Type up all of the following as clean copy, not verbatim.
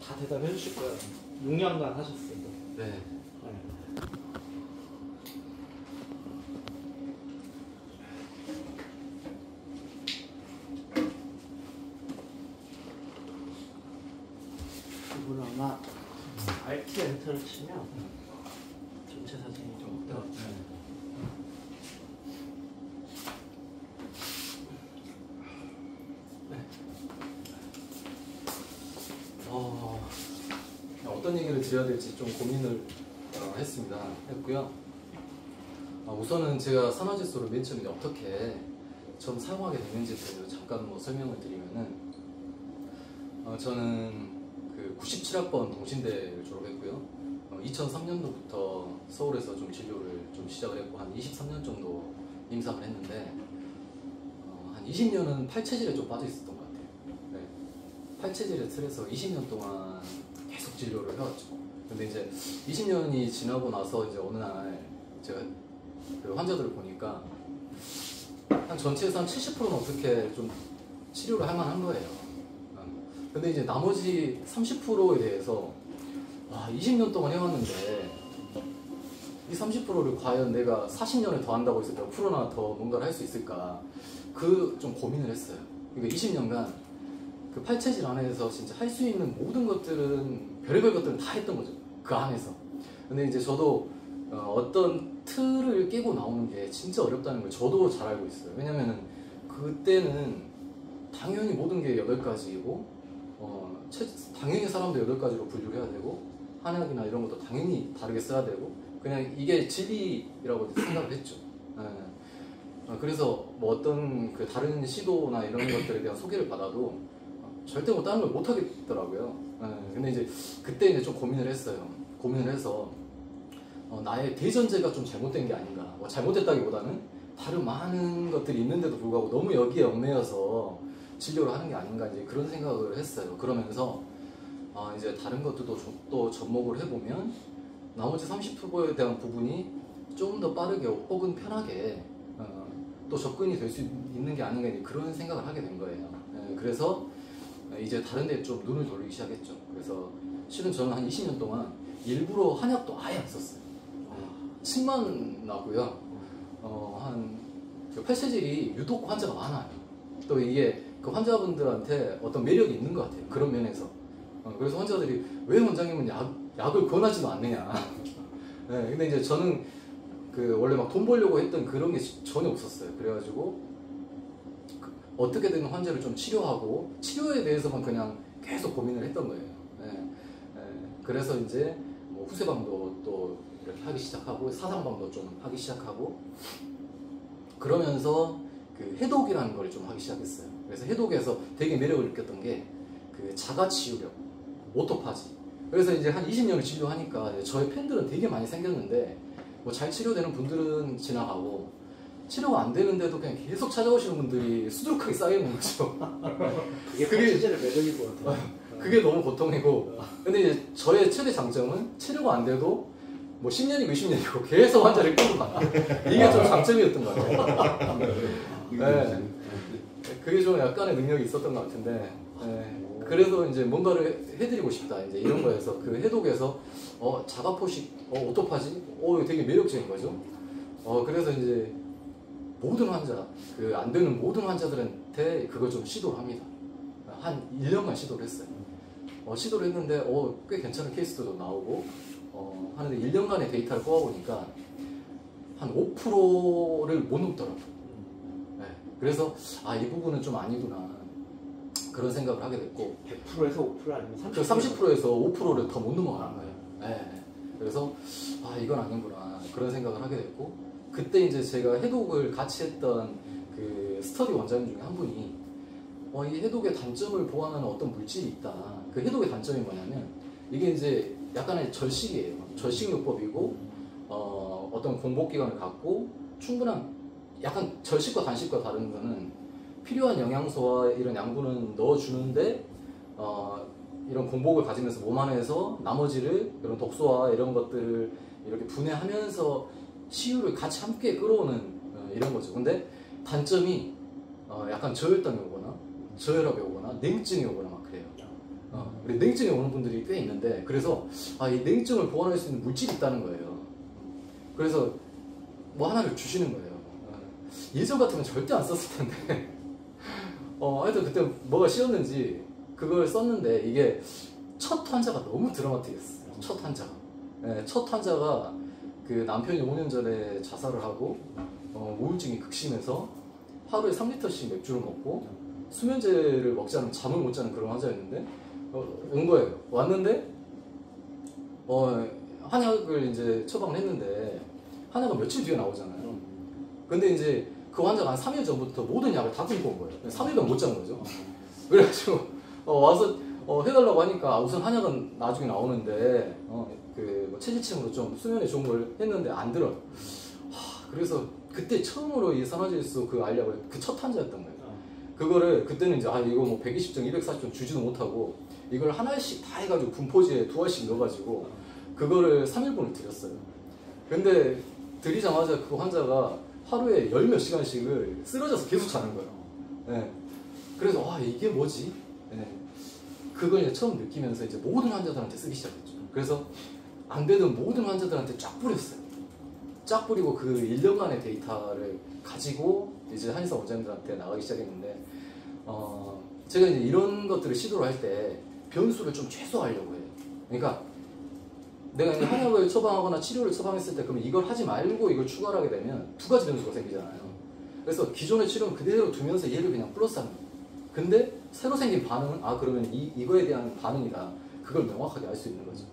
다 대답해 주실 거예요. 6년간 하셨어요. 네. 이분 아마 RT 엔터를 치면 전체 사진이 좀 떠요. 어떤 얘기를 드려야 될지 좀 고민을 했고요. 우선은 제가 산화질소를 맨 처음에 어떻게 처음 사용하게 됐는지에 대해서 잠깐 설명을 드리면은, 저는 그 97학번 동신대를 졸업했고요. 2003년도부터 서울에서 좀 진료를 좀 시작을 했고 한 23년 정도 임상을 했는데, 한 20년은 팔체질에 좀 빠져 있었던 것 같아요. 네. 팔체질에 틀에서 20년 동안 계속 진료를 해왔죠. 근데 이제 20년이 지나고 나서 이제 어느 날 제가 그 환자들을 보니까 한 전체에서 한 70%는 어떻게 좀 치료를 할 만한 거예요. 근데 이제 나머지 30%에 대해서 20년 동안 해왔는데 이 30%를 과연 내가 40년을 더 한다고 해서 몇 프로나 더 뭔가를 할 수 있을까, 그 좀 고민을 했어요. 그러니까 20년간 그 팔체질 안에서 진짜 할 수 있는 모든 것들은, 별의별 것들은 다 했던 거죠, 그 안에서. 근데 이제 저도 어떤 틀을 깨고 나오는 게 진짜 어렵다는 걸 저도 잘 알고 있어요. 왜냐면은 그때는 당연히 모든 게 8가지이고 당연히 사람도 8가지로 분류를 해야 되고, 한약이나 이런 것도 당연히 다르게 써야 되고, 그냥 이게 진리라고 생각을 했죠. 그래서 뭐 어떤 그 다른 시도나 이런 것들에 대한 소개를 받아도 절대 뭐 다른 걸 못 하겠더라고요. 근데 이제 그때 이제 좀 고민을 했어요. 고민을 해서 나의 대전제가 좀 잘못된 게 아닌가. 뭐 잘못됐다기보다는 다른 많은 것들이 있는데도 불구하고 너무 여기에 얽매여서 진료를 하는 게 아닌가, 이제 그런 생각을 했어요. 그러면서 이제 다른 것들도 또 접목을 해보면 나머지 30%에 대한 부분이 좀 더 빠르게 혹은 편하게 또 접근이 될 수 있는 게 아닌가, 이제 그런 생각을 하게 된 거예요. 그래서 이제 다른 데 좀 눈을 돌리기 시작했죠. 그래서 실은 저는 한 20년 동안 일부러 한약도 아예 안 썼어요. 침만 나고요. 그 팔체질이 유독 환자가 많아요. 또 이게 그 환자분들한테 어떤 매력이 있는 것 같아요. 그런 면에서. 그래서 환자들이 왜 원장님은 약을 권하지도 않느냐. 네, 근데 이제 저는 그 원래 막 돈 벌려고 했던 그런 게 전혀 없었어요. 그래가지고 어떻게 되는 환자를 좀 치료하고, 치료에 대해서만 그냥 계속 고민을 했던 거예요. 그래서 이제 뭐 후세방도 또 이렇게 하기 시작하고, 사상방도 좀 하기 시작하고, 그러면서 그 해독이라는 걸 좀 하기 시작했어요. 그래서 해독에서 되게 매력을 느꼈던 게 그 자가치유력, 오토파지. 그래서 이제 한 20년을 진료하니까 저의 팬들은 되게 많이 생겼는데, 뭐 잘 치료되는 분들은 지나가고, 치료가 안 되는데도 그냥 계속 찾아오시는 분들이 수두룩하게 쌓여있는 거죠. 그게 진짜 매력일 것 같아요. 그게 너무 고통이고. 근데 이제 저의 최대 장점은 치료가 안 돼도 뭐 10년이고 20년이고 계속 환자를 끌고 가. 이게 좀 장점이었던 것 같아요. 네. 그게 좀 약간의 능력이 있었던 것 같은데, 그래서 이제 뭔가를 해드리고 싶다, 이제 이런 거에서, 그 해독에서 자가포식, 오토파지, 이거 되게 매력적인 거죠. 그래서 이제 모든 환자, 그 안 되는 모든 환자들한테 그걸 좀 시도를 합니다. 한 1년간 시도를 했어요. 시도를 했는데 꽤 괜찮은 케이스도 나오고 하는데, 1년간의 데이터를 뽑아보니까 한 5%를 못 넘더라고요. 네. 그래서 이 부분은 좀 아니구나, 그런 생각을 하게 됐고, 100%에서 5% 아니면 30%? 30%에서 5%를 더 못 넘어가는 거예요. 네. 그래서 이건 아니구나, 그런 생각을 하게 됐고, 그때 이제 제가 해독을 같이 했던 그 스터디 원장님 중에 한 분이 이 해독의 단점을 보완하는 어떤 물질이 있다. 그 해독의 단점이 뭐냐면, 이게 이제 약간의 절식이에요. 절식요법이고, 어떤 공복기간을 갖고 충분한, 약간 절식과 단식과 다른 거는 필요한 영양소와 이런 양분은 넣어주는데, 이런 공복을 가지면서 몸 안에서 나머지를 이런 독소와 이런 것들을 이렇게 분해하면서 치유를 같이 함께 끌어오는 이런 거죠. 근데 단점이 약간 저혈당이 오거나 저혈압이 오거나 냉증이 오거나 막 그래요. 그리고 냉증이 오는 분들이 꽤 있는데, 그래서 이 냉증을 보완할 수 있는 물질이 있다는 거예요. 그래서 뭐 하나를 주시는 거예요. 예전 같으면 절대 안 썼을 텐데 하여튼 그때 뭐가 씌었는지 그걸 썼는데, 이게 첫 환자가 너무 드라마틱했어요. 첫 환자가. 네, 첫 환자가 그 남편이 5년 전에 자살을 하고 우울증이 극심해서 하루에 3리터씩 맥주를 먹고 수면제를 먹지 않으면 잠을 못 자는 그런 환자였는데 온 거예요. 왔는데 한약을 이제 처방을 했는데 한약은 며칠 뒤에 나오잖아요. 근데 이제 그 환자가 한 3일 전부터 모든 약을 다 끊고 온 거예요. 3일간 못 잔 거죠. 그래가지고 와서 해달라고 하니까 우선 한약은 나중에 나오는데 뭐 체지침으로 좀 수면에 좋은 걸 했는데 안 들어요. 그래서 그때 처음으로 이 산화질소 그 알약을 그 첫 환자였던 거예요. 그거를 그때는 이제 이거 뭐 120정, 240정 주지도 못하고 이걸 하나씩 다 해가지고 분포지에 2알씩 넣어가지고 그거를 3일분을 드렸어요. 근데 드리자마자 그 환자가 하루에 10몇 시간씩을 쓰러져서 계속 자는 거예요. 네. 그래서 이게 뭐지? 네. 그걸 이제 처음 느끼면서 이제 모든 환자들한테 쓰기 시작했죠. 그래서 안 되던 모든 환자들한테 쫙 뿌렸어요. 쫙 뿌리고 그 1년간의 데이터를 가지고 이제 한의사 원장님들한테 나가기 시작했는데, 제가 이제 이런 것들을 시도를 할 때 변수를 좀 최소화하려고 해요. 그러니까 내가 이제 한약을 처방하거나 치료를 처방했을 때 그러면 이걸 하지 말고 이걸 추가를 하게 되면 두 가지 변수가 생기잖아요. 그래서 기존의 치료는 그대로 두면서 얘를 그냥 플러스하는 거예요. 근데 새로 생긴 반응은 그러면 이거에 대한 반응이다. 그걸 명확하게 알 수 있는 거죠.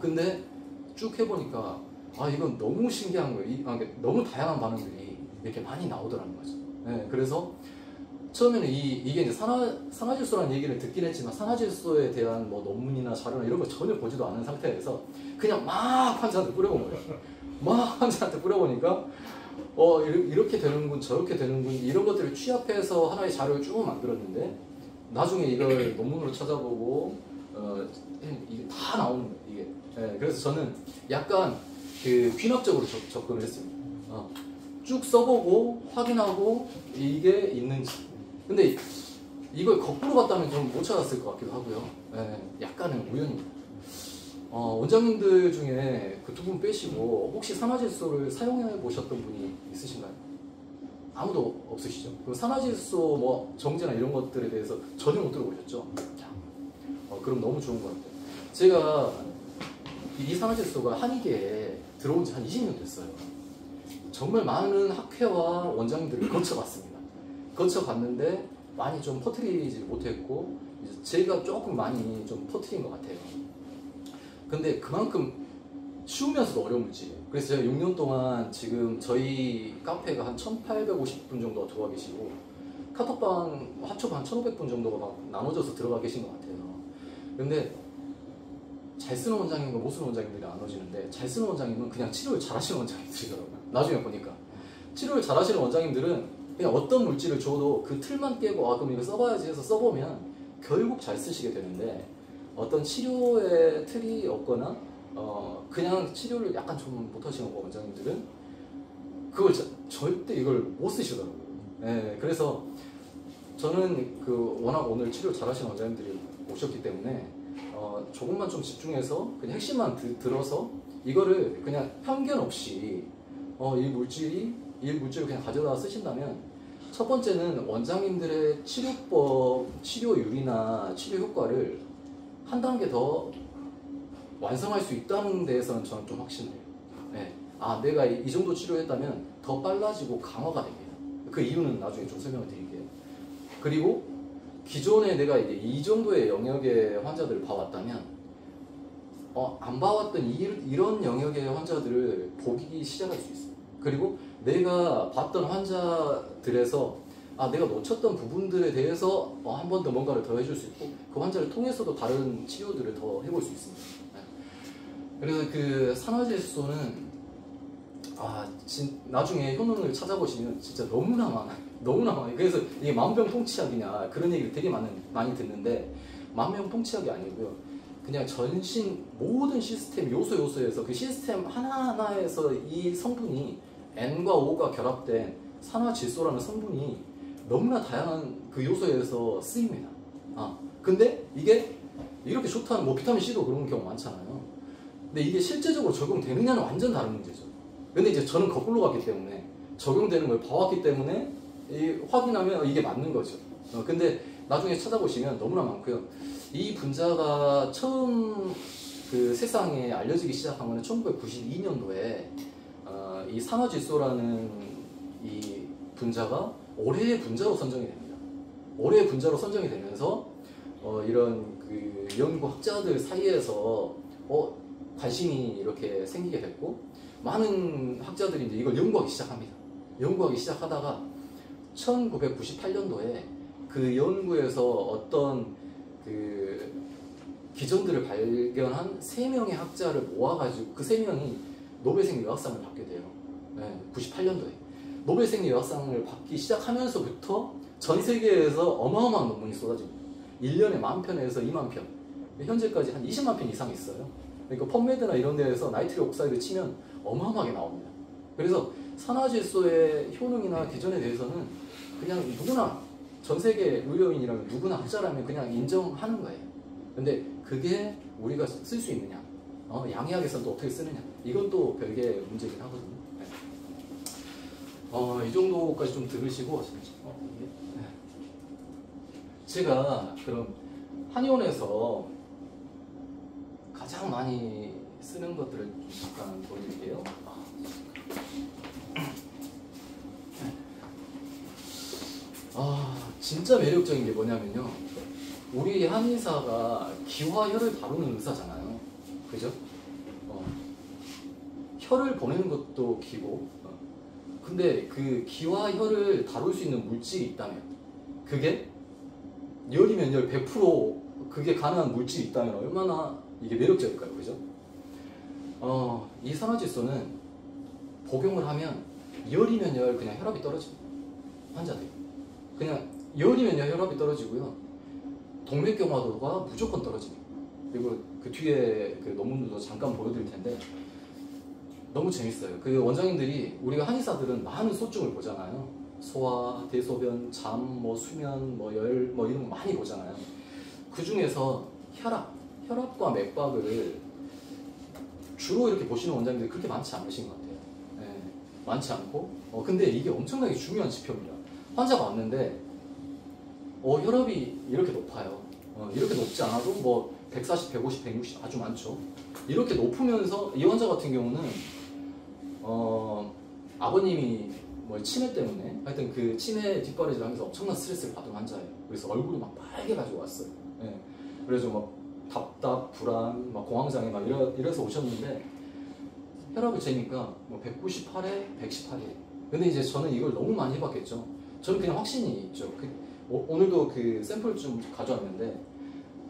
근데 쭉 해보니까 이건 너무 신기한 거예요. 너무 다양한 반응들이 이렇게 많이 나오더라는 거죠. 네, 그래서 처음에는 이게 이제 산화질소라는 얘기를 듣긴 했지만 산화질소에 대한 뭐 논문이나 자료나 이런 거 전혀 보지도 않은 상태에서 그냥 막 환자한테 뿌려본 거예요. 막 환자한테 뿌려보니까 이렇게 되는군 저렇게 되는군 이런 것들을 취합해서 하나의 자료를 쭉 만들었는데, 나중에 이걸 논문으로 찾아보고 이게 다 나오는 거예요. 이게. 네, 그래서 저는 약간 그 귀납적으로 접근을 했습니다. 쭉 써보고 확인하고 이게 있는지. 근데 이걸 거꾸로 봤다면 좀 못 찾았을 것 같기도 하고요. 네, 약간은 우연입니다. 원장님들 중에 그 두 분 빼시고 혹시 산화질소를 사용해 보셨던 분이 있으신가요? 아무도 없으시죠? 그럼 산화질소 뭐 정제나 이런 것들에 대해서 전혀 못 들어보셨죠? 그럼 너무 좋은 것 같아요. 제가 이 산화질소가 한의계에 들어온 지 한 20년 됐어요. 정말 많은 학회와 원장님들을 거쳐봤습니다. 거쳐봤는데 많이 좀 퍼뜨리지 못했고 제가 조금 많이 좀 퍼뜨린 것 같아요. 근데 그만큼 쉬우면서도 어려운 물질이에요. 그래서 제가 6년 동안 지금 저희 카페가 한 1850분 정도가 들어와 계시고 카톡방 합쳐서 한 1500분 정도가 막 나눠져서 들어가 계신 것 같아요. 근데 잘 쓰는 원장님과 못 쓰는 원장님들이 나눠지는데, 잘 쓰는 원장님은 그냥 치료를 잘하시는 원장님들이더라고요. 나중에 보니까 치료를 잘하시는 원장님들은 그냥 어떤 물질을 줘도 그 틀만 깨고 그럼 이거 써봐야지 해서 써보면 결국 잘 쓰시게 되는데, 어떤 치료의 틀이 없거나 그냥 치료를 약간 좀 못하시는 원장님들은 그걸 절대 이걸 못 쓰시더라고요. 네, 그래서 저는 워낙 오늘 치료 잘하시는 원장님들이 오셨기 때문에 조금만 좀 집중해서 그냥 핵심만 들어서 이거를 그냥 편견 없이 이 물질을 그냥 가져다 쓰신다면, 첫 번째는 원장님들의 치료법, 치료율이나 치료 효과를 한 단계 더 완성할 수 있다는 데에서는 저는 좀 확신해요. 네. 내가 이 정도 치료했다면 더 빨라지고 강화가 됩니다. 그 이유는 나중에 좀 설명을 드릴게요. 그리고 기존에 내가 이제 이 정도의 영역의 환자들을 봐왔다면 안 봐왔던 이런 영역의 환자들을 보기 시작할 수 있어요. 그리고 내가 봤던 환자들에서 내가 놓쳤던 부분들에 대해서 한 번 더 뭔가를 더 해줄 수 있고 그 환자를 통해서도 다른 치료들을 더 해볼 수 있습니다. 그래서 그 산화질소는 나중에 효능을 찾아보시면 진짜 너무나 많아요. 그래서 이게 만병통치약이냐 그런 얘기를 되게 많이 듣는데, 만병통치약이 아니고요. 그냥 전신 모든 시스템 요소에서 그 시스템 하나하나에서 이 성분이 N과 O가 결합된 산화질소라는 성분이 너무나 다양한 그 요소에서 쓰입니다. 근데 이게 이렇게 좋다는 뭐 비타민 C도 그런 경우 많잖아요. 근데 이게 실제적으로 적용되느냐는 완전 다른 문제죠. 근데 이제 저는 거꾸로 갔기 때문에 적용되는 걸 봐왔기 때문에 확인하면 이게 맞는 거죠. 근데 나중에 찾아보시면 너무나 많고요. 이 분자가 처음 그 세상에 알려지기 시작한 거는 1992년도에 이 산화질소라는 이 분자가 올해의 분자로 선정이 됩니다. 올해의 분자로 선정이 되면서 이런 그 연구 학자들 사이에서 관심이 이렇게 생기게 됐고 많은 학자들이 이제 이걸 연구하기 시작합니다. 연구하기 시작하다가 1998년도에 그 연구에서 어떤 그 기전들을 발견한 3명의 학자를 모아가지고 그 3명이 노벨생 리학상을 받게 돼요. 네, 98년도에 노벨생 리학상을 받기 시작하면서부터 전 세계에서 어마어마한 논문이 쏟아집니다. 1년에 10,000편에서 20,000편, 현재까지 한 20만 편 이상 있어요. 그러니까 펌메드나 이런 데에서 나이트릭 옥사이드 치면 어마어마하게 나옵니다. 그래서 산화질소의 효능이나 기전에 대해서는 그냥 누구나 전 세계 의료인이라면 누구나 학자라면 그냥 인정하는 거예요. 근데 그게 우리가 쓸 수 있느냐, 양의학에서는 또 어떻게 쓰느냐, 이건 또 별개의 문제긴 하거든요. 네. 이 정도까지 좀 들으시고 네. 제가 그럼 한의원에서 가장 많이 쓰는 것들을 잠깐 보여드릴게요. 진짜 매력적인 게 뭐냐면요. 우리 한의사가 기와 혈을 다루는 의사잖아요. 그죠? 혈을 보내는 것도 기고, 근데 그 기와 혈을 다룰 수 있는 물질이 있다면, 그게 열이면 열 100% 그게 가능한 물질이 있다면 얼마나 이게 매력적일까요? 그죠? 이 산화질소는 복용을 하면 열이면 열 그냥 혈압이 떨어집니다. 환자들이. 그냥 열이면 열 혈압이 떨어지고요. 동맥경화도가 무조건 떨어집니다. 그리고 그 뒤에 그 논문도 잠깐 보여드릴 텐데 너무 재밌어요. 그 원장님들이 우리가 한의사들은 많은 소증을 보잖아요. 소화, 대소변, 잠, 뭐 수면, 뭐 열, 뭐 이런 거 많이 보잖아요. 그 중에서 혈압과 맥박을 주로 이렇게 보시는 원장님들이 그렇게 많지 않으신 것 같아요. 네, 많지 않고. 근데 이게 엄청나게 중요한 지표입니다. 환자가 왔는데 혈압이 이렇게 높아요. 이렇게 높지 않아도 뭐 140, 150, 160 아주 많죠. 이렇게 높으면서 이 환자 같은 경우는 아버님이 뭐 치매 때문에 하여튼 그 치매 뒷바라지를 하면서 엄청난 스트레스를 받은 환자예요. 그래서 얼굴이 막 빨개 가지고 왔어요. 네. 그래서 막 답답, 불안, 막 공황장애 막 이래서 오셨는데 혈압을 재니까 뭐 198에 118이에요. 근데 이제 저는 이걸 너무 많이 해봤겠죠. 저는 그냥 확신이 있죠. 오늘도 그 샘플 좀 가져왔는데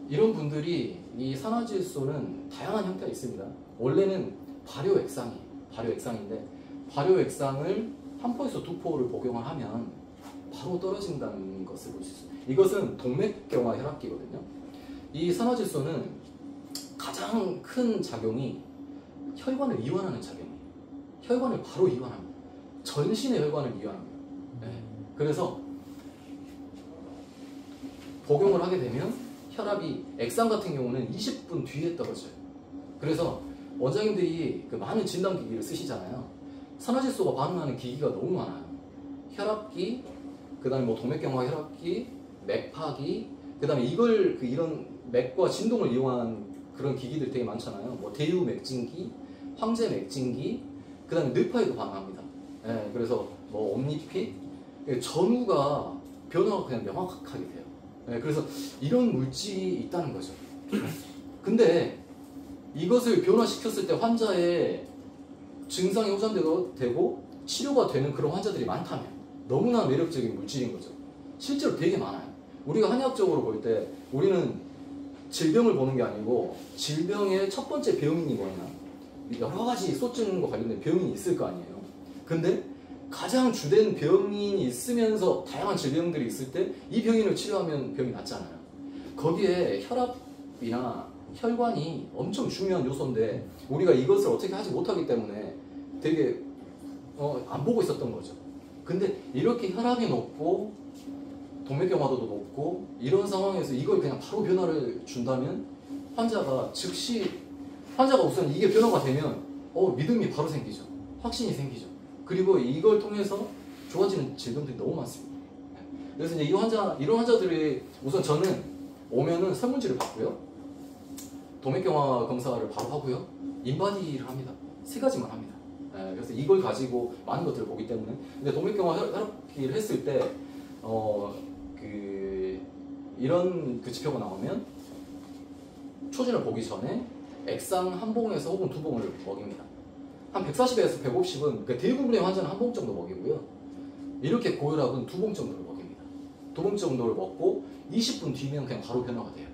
이런 분들이 이 산화질소는 다양한 형태가 있습니다. 원래는 발효액상인데 발효액상을 한 포에서 두 포를 복용을 하면 바로 떨어진다는 것을 볼 수 있어요. 이것은 동맥경화 혈압기거든요. 이 산화질소는 가장 큰 작용이 혈관을 이완하는 작용이에요. 혈관을 바로 이완합니다. 전신의 혈관을 이완합니다. 네. 그래서 복용을 하게 되면 혈압이 액상 같은 경우는 20분 뒤에 떨어져요. 그래서 원장님들이 그 많은 진단기기를 쓰시잖아요. 산화질소가 반응하는 기기가 너무 많아요. 혈압기, 그 다음에 뭐 동맥경화 혈압기, 맥파기, 그 다음에 이런 맥과 진동을 이용한 그런 기기들 되게 많잖아요. 뭐 대유맥진기, 황제맥진기, 그 다음에 뇌파에도 반응합니다. 네, 그래서 뭐 옴니핏, 전후가 변화가 그냥 명확하게 돼요. 네, 그래서 이런 물질이 있다는 거죠. 근데 이것을 변화시켰을 때 환자의 증상이 호전되고 치료가 되는 그런 환자들이 많다면 너무나 매력적인 물질인 거죠. 실제로 되게 많아요. 우리가 한의학적으로 볼 때 우리는 질병을 보는 게 아니고 질병의 첫 번째 병인이 뭐냐, 여러 가지 소증과 관련된 병인이 있을 거 아니에요. 근데 가장 주된 병인이 있으면서 다양한 질병들이 있을 때 이 병인을 치료하면 병이 낫잖아요. 거기에 혈압이나 혈관이 엄청 중요한 요소인데 우리가 이것을 어떻게 하지 못하기 때문에 되게 안 보고 있었던 거죠. 근데 이렇게 혈압이 높고 동맥경화도도 높고 이런 상황에서 이걸 그냥 바로 변화를 준다면 환자가 우선 이게 변화가 되면 믿음이 바로 생기죠. 확신이 생기죠. 그리고 이걸 통해서 좋아지는 질병들이 너무 많습니다. 그래서 이제 이런 환자들이 우선 저는 오면은 설문지를 받고요. 동맥경화 검사를 바로 하고요. 인바디를 합니다. 3가지만 합니다. 그래서 이걸 가지고 많은 것들을 보기 때문에. 근데 동맥경화 혈압기를 했을 때, 이런 지표가 나오면 초진을 보기 전에 액상 한 봉에서 혹은 2봉을 먹입니다. 한 140에서 150은 대부분의 환자는 한 봉 정도 먹이고요. 이렇게 고혈압은 2봉 정도를 먹입니다. 2봉 정도를 먹고 20분 뒤면 그냥 바로 변화가 돼요.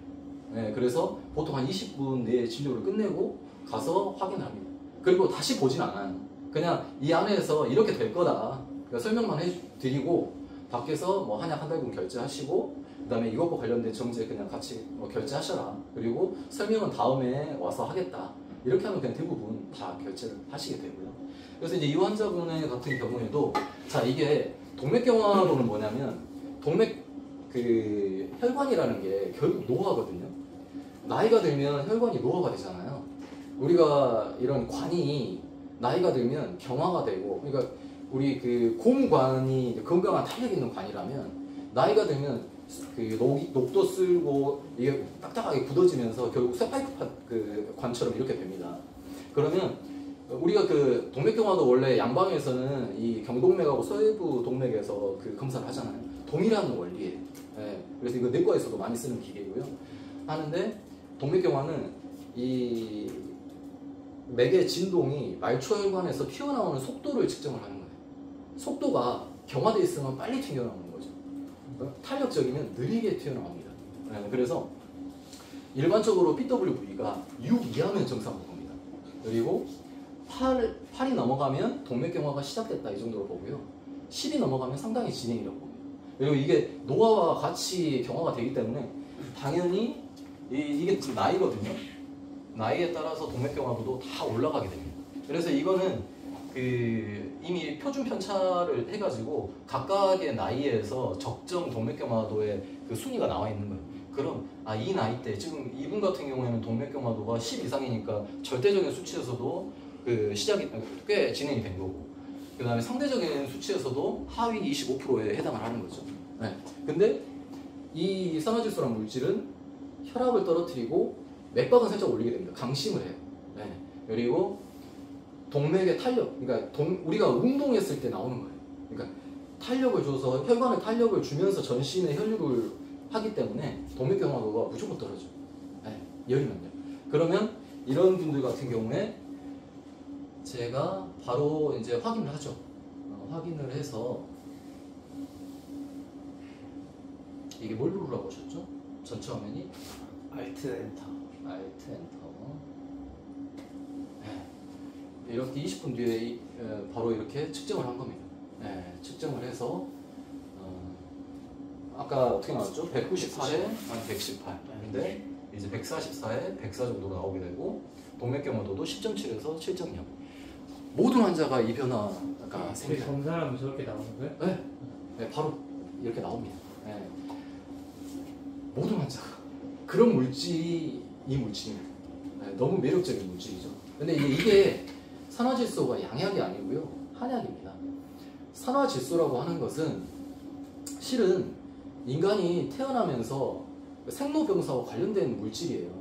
그래서 보통 한 20분 내에 진료를 끝내고 가서 확인을 합니다. 그리고 다시 보진 않아요. 그냥 이 안에서 이렇게 될 거다. 그러니까 설명만 해드리고 밖에서 뭐 한약 한 달분 결제하시고 그 다음에 이것과 관련된 정제 그냥 같이 결제하셔라. 그리고 설명은 다음에 와서 하겠다. 이렇게 하면 그냥 대부분 다 결제를 하시게 되고요. 그래서 이제 이 환자분의 같은 경우에도 자 이게 동맥경화로는 뭐냐면 혈관이라는 게 결국 노화거든요. 나이가 들면 혈관이 노화가 되잖아요. 우리가 이런 관이 나이가 들면 경화가 되고, 그러니까 우리 곰관이 건강한 탄력 있는 관이라면 나이가 들면 녹도 쓸고 이게 딱딱하게 굳어지면서 결국 쇠파이프 관처럼 이렇게 됩니다. 그러면 우리가 동맥경화도 원래 양방에서는 이 경동맥하고 서해부 동맥에서 검사를 하잖아요. 동일한 원리예요. 그래서 이거 내과에서도 많이 쓰는 기계고요. 하는데 동맥경화는 이 맥의 진동이 말초혈관에서 튀어나오는 속도를 측정을 하는 거예요. 속도가 경화되어 있으면 빨리 튀어나오는 거죠. 탄력적이면 느리게 튀어나옵니다. 그래서 일반적으로 PWV가 6 이하면 정상으로 봅니다. 그리고 8이 넘어가면 동맥경화가 시작됐다 이 정도로 보고요. 10이 넘어가면 상당히 진행이라고 봅니다. 그리고 이게 노화와 같이 경화가 되기 때문에 당연히 이게 지금 나이거든요. 나이에 따라서 동맥경화도도 다 올라가게 됩니다. 그래서 이거는 이미 표준 편차를 해가지고 각각의 나이에서 적정 동맥경화도의 순위가 나와 있는 거예요. 그럼 이 나이 때 지금 이분 같은 경우에는 동맥경화도가 10 이상이니까 절대적인 수치에서도 시작이 꽤 진행이 된 거고, 그 다음에 상대적인 수치에서도 하위 25%에 해당을 하는 거죠. 근데 이 산화질소란 물질은 혈압을 떨어뜨리고 맥박은 살짝 올리게 됩니다. 강심을 해요. 그리고 동맥의 탄력, 그러니까 우리가 운동했을 때 나오는 거예요. 그러니까 탄력을 줘서 혈관에 탄력을 주면서 전신에 혈류를 하기 때문에 동맥경화도가 무조건 떨어져요. 열이면요. 그러면 이런 분들 같은 경우에 제가 바로 이제 확인을 하죠. 확인을 해서 이게 뭘 누르라고 하셨죠? 전체 화면이 Alt Enter. 이렇게 20분 뒤에 바로 이렇게 측정을 한 겁니다. 측정을 해서 아까 어떻게 나왔죠? 194에 118. 근데 이제 144에 104 정도 나오게 되고 동맥경화도도 10.7에서 7.0. 모든 환자가 이 변화가 생겨요. 검사하면 저렇게 나오는 거예요? 네, 바로 이렇게 나옵니다. 모든 환자가 그런 물질이 이 물질입니다. 너무 매력적인 물질이죠. 근데 이게 산화질소가 양약이 아니고요, 한약입니다. 산화질소라고 하는 것은 실은 인간이 태어나면서 생로병사와 관련된 물질이에요.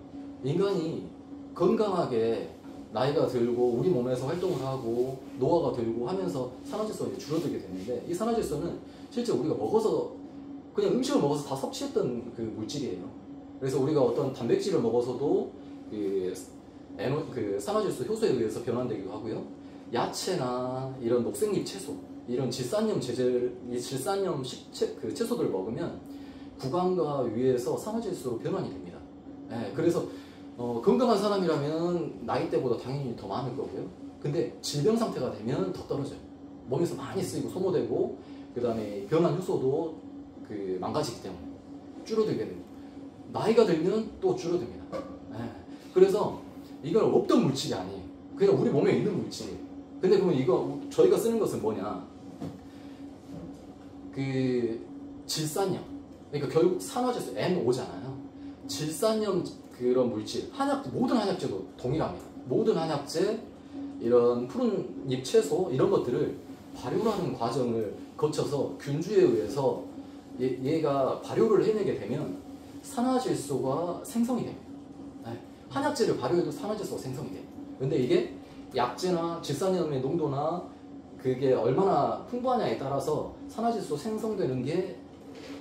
인간이 건강하게 나이가 들고 우리 몸에서 활동을 하고 노화가 들고 하면서 산화질소가 줄어들게 되는데, 이 산화질소는 실제 우리가 먹어서 그냥 음식을 먹어서 다 섭취했던 물질이에요. 그래서 우리가 어떤 단백질을 먹어서도 산화질소 효소에 의해서 변환되기도 하고요. 야채나 이런 녹색잎 채소, 이런 질산염 채소들을 먹으면 구강과 위에서 산화질소로 변환이 됩니다. 그래서 건강한 사람이라면 나이대보다 당연히 더 많을 거고요. 근데 질병 상태가 되면 더 떨어져요. 몸에서 많이 쓰이고 소모되고, 그 다음에 변환 효소도 망가지기 때문에 줄어들게 됩니다. 나이가 들면 또 줄어듭니다. 그래서 이건 없던 물질이 아니에요. 그냥 우리 몸에 있는 물질이에요. 근데 그러면 이거 저희가 쓰는 것은 뭐냐? 질산염. 그러니까 결국 산화질소 NO잖아요. 질산염 그런 물질, 모든 한약재도 동일합니다. 모든 한약재, 이런 푸른 잎 채소 이런 것들을 발효라는 과정을 거쳐서 균주에 의해서 얘가 발효를 해내게 되면 산화질소가 생성이 됩니다. 네. 한약재를 발효해도 산화질소가 생성이 돼요. 근데 이게 약재나 질산염의 농도나 그게 얼마나 풍부하냐에 따라서 산화질소 생성되는 게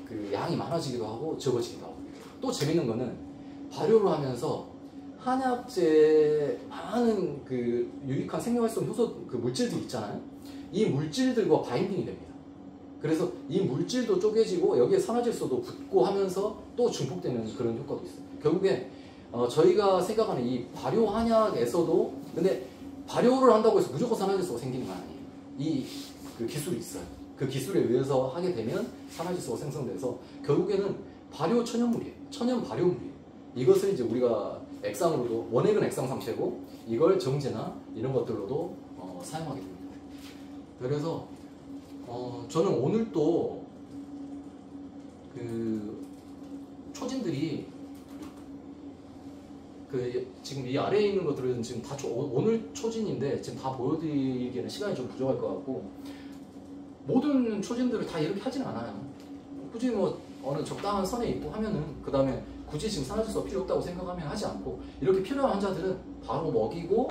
그 양이 많아지기도 하고 적어지기도 하고. 또 재밌는 거는 발효를 하면서 한약재에 많은 그 유익한 생명활성 효소 그 물질들이 있잖아요. 이 물질들과 바인딩이 됩니다. 그래서 이 물질도 쪼개지고 여기에 산화질소도 붙고 하면서 또 중폭되는 그런 효과도 있어요. 결국에 저희가 생각하는 이 발효 한약에서도 근데 발효를 한다고 해서 무조건 산화질소가 생기는 건 아니에요. 그 기술이 있어요. 그 기술에 의해서 하게 되면 산화질소가 생성돼서 결국에는 발효 천연물이에요. 천연 발효물이에요. 이것을 이제 우리가 액상으로도 원액은 액상 상태고 이걸 정제나 이런 것들로도 사용하게 됩니다. 그래서 저는 오늘 또 그 초진들이 지금 이 아래에 있는 것들은 지금 다 오늘 초진인데 지금 다 보여드리기에는 시간이 좀 부족할 것 같고 모든 초진들을 다 이렇게 하진 않아요. 굳이 뭐 어느 적당한 선에 있고 하면은 그 다음에 굳이 지금 산화질소 필요 없다고 생각하면 하지 않고 이렇게 필요한 환자들은 바로 먹이고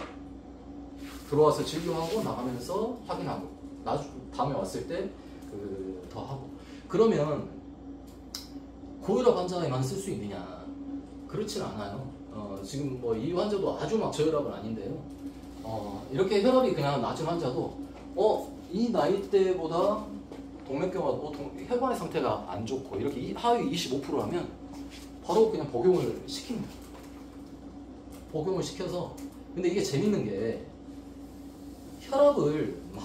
들어와서 진료하고 나가면서 확인하고 다음에 왔을 때 더 하고 그러면 고혈압 환자에만 쓸 수 있느냐? 그렇진 않아요. 지금 뭐 이 환자도 아주 막 저혈압은 아닌데요. 이렇게 혈압이 그냥 낮은 환자도 이 나이대보다 동맥경화, 혈관의 상태가 안 좋고 이렇게 하위 25%라면 바로 그냥 복용을 시킵니다. 복용을 시켜서 근데 이게 재밌는 게 혈압을 막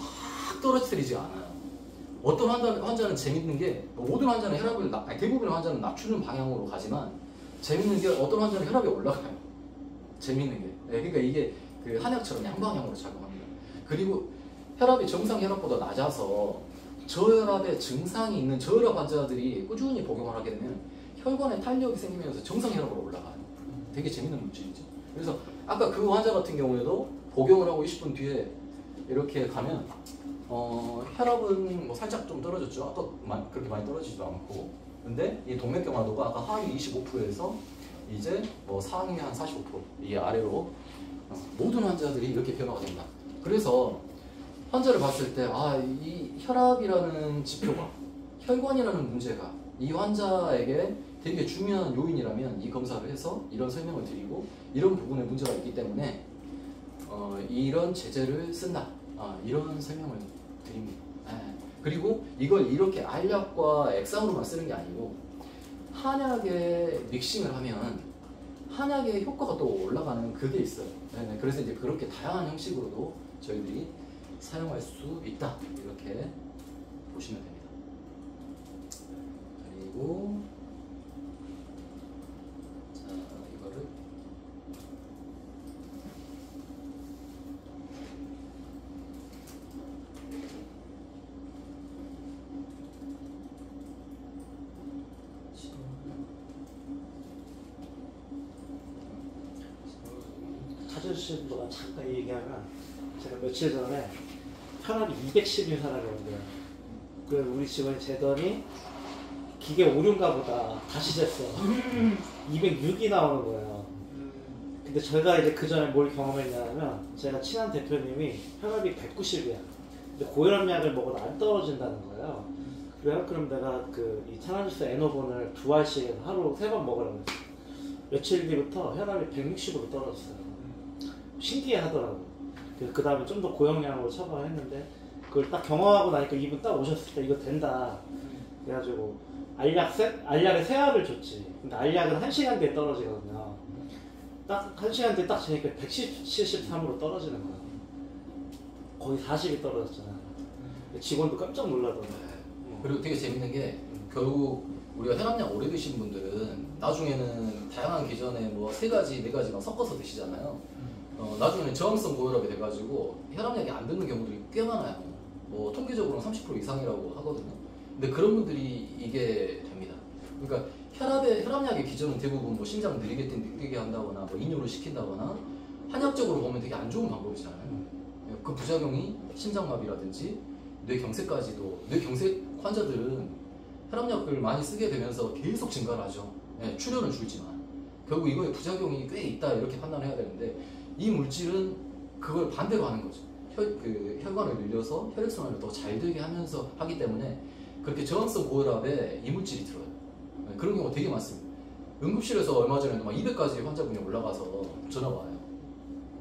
떨어뜨리지 않아요. 어떤 환자는 재밌는 게 모든 환자는 혈압을 대부분의 환자는 낮추는 방향으로 가지만 재밌는 게 어떤 환자는 혈압이 올라가요. 재밌는 게 그러니까 이게 그 한약처럼 양방향으로 작용합니다. 그리고 혈압이 정상 혈압보다 낮아서 저혈압에 증상이 있는 저혈압 환자들이 꾸준히 복용을 하게 되면 혈관에 탄력이 생기면서 정상 혈압으로 올라가요. 되게 재밌는 물질이죠. 그래서 아까 그 환자 같은 경우에도 복용을 하고 20분 뒤에 이렇게 가면 혈압은 뭐 살짝 좀 떨어졌죠. 아까 그렇게 많이 떨어지지도 않고 근데 이 동맥경화도가 아까 하위 25%에서 이제 뭐 상위 한 45%이 아래로 모든 환자들이 이렇게 변화가 된다. 그래서 환자를 봤을 때 이 혈압이라는 지표가 혈관이라는 문제가 이 환자에게 되게 중요한 요인이라면 이 검사를 해서 이런 설명을 드리고 이런 부분에 문제가 있기 때문에 이런 제재를 쓴다. 이런 설명을 드립니다. 그리고 이걸 이렇게 알약과 액상으로만 쓰는 게 아니고 한약에 믹싱을 하면 한약의 효과가 또 올라가는 그게 있어요. 그래서 이제 그렇게 다양한 형식으로도 저희들이 사용할 수 있다. 이렇게 보시면 됩니다. 그리고 자 이거를 찾으신 분과 잠깐 얘기하면 제가 며칠 전에 혈압이 210인 사람이 온대요. 그래서 우리 직원이 재더니 기계 오류인가 보다 다시 쟀어. 206이 나오는 거예요. 근데 저희가 이제 그 전에 뭘 경험했냐면 제가 친한 대표님이 혈압이 190이야. 근데 고혈압 약을 먹어도 안 떨어진다는 거예요. 그래요? 그럼 내가 이 산화질소 에노본을 2알씩 하루 3번 먹으라고 했어요. 며칠 뒤부터 혈압이 160으로 떨어졌어요. 신기해 하더라고. 그 다음에 좀 더 고용량으로 처방을 했는데 그걸 딱 경험하고 나니까 이분 딱 오셨을 때 이거 된다. 그래가지고 알약에 3알을 줬지. 근데 알약은 1시간 뒤에 떨어지거든요. 딱 1시간 뒤에 딱 재니까 173으로 떨어지는 거야. 거의 40이 떨어졌잖아. 직원도 깜짝 놀라더라고요. 그리고 되게 재밌는 게 결국 우리가 혈압약 오래 드신 분들은 나중에는 다양한 기전에 뭐 3가지, 4가지만 섞어서 드시잖아요. 나중에는 저항성 고혈압이 돼가지고 혈압약이 안 듣는 경우들이 꽤 많아요. 뭐 통계적으로는 30% 이상이라고 하거든요. 근데 그런 분들이 이게 됩니다. 그러니까 혈압약의 기전은 대부분 뭐 심장 느리게 한다거나 뭐 인유를 시킨다거나 한약적으로 보면 되게 안 좋은 방법이잖아요. 그 부작용이 심장마비라든지 뇌경색까지도, 뇌경색 환자들은 혈압약을 많이 쓰게 되면서 계속 증가를 하죠. 예, 출혈은 줄지만 결국 이거에 부작용이 꽤 있다 이렇게 판단을 해야 되는데, 이 물질은 그걸 반대로 하는 거죠. 혈관을 늘려서 혈액순환을 더 잘 되게 하면서 하기 때문에 그렇게 저항성 고혈압에 이 물질이 들어요. 예, 그런 경우가 되게 많습니다. 응급실에서 얼마 전에도 막 200까지 환자분이 올라가서 전화가 와요.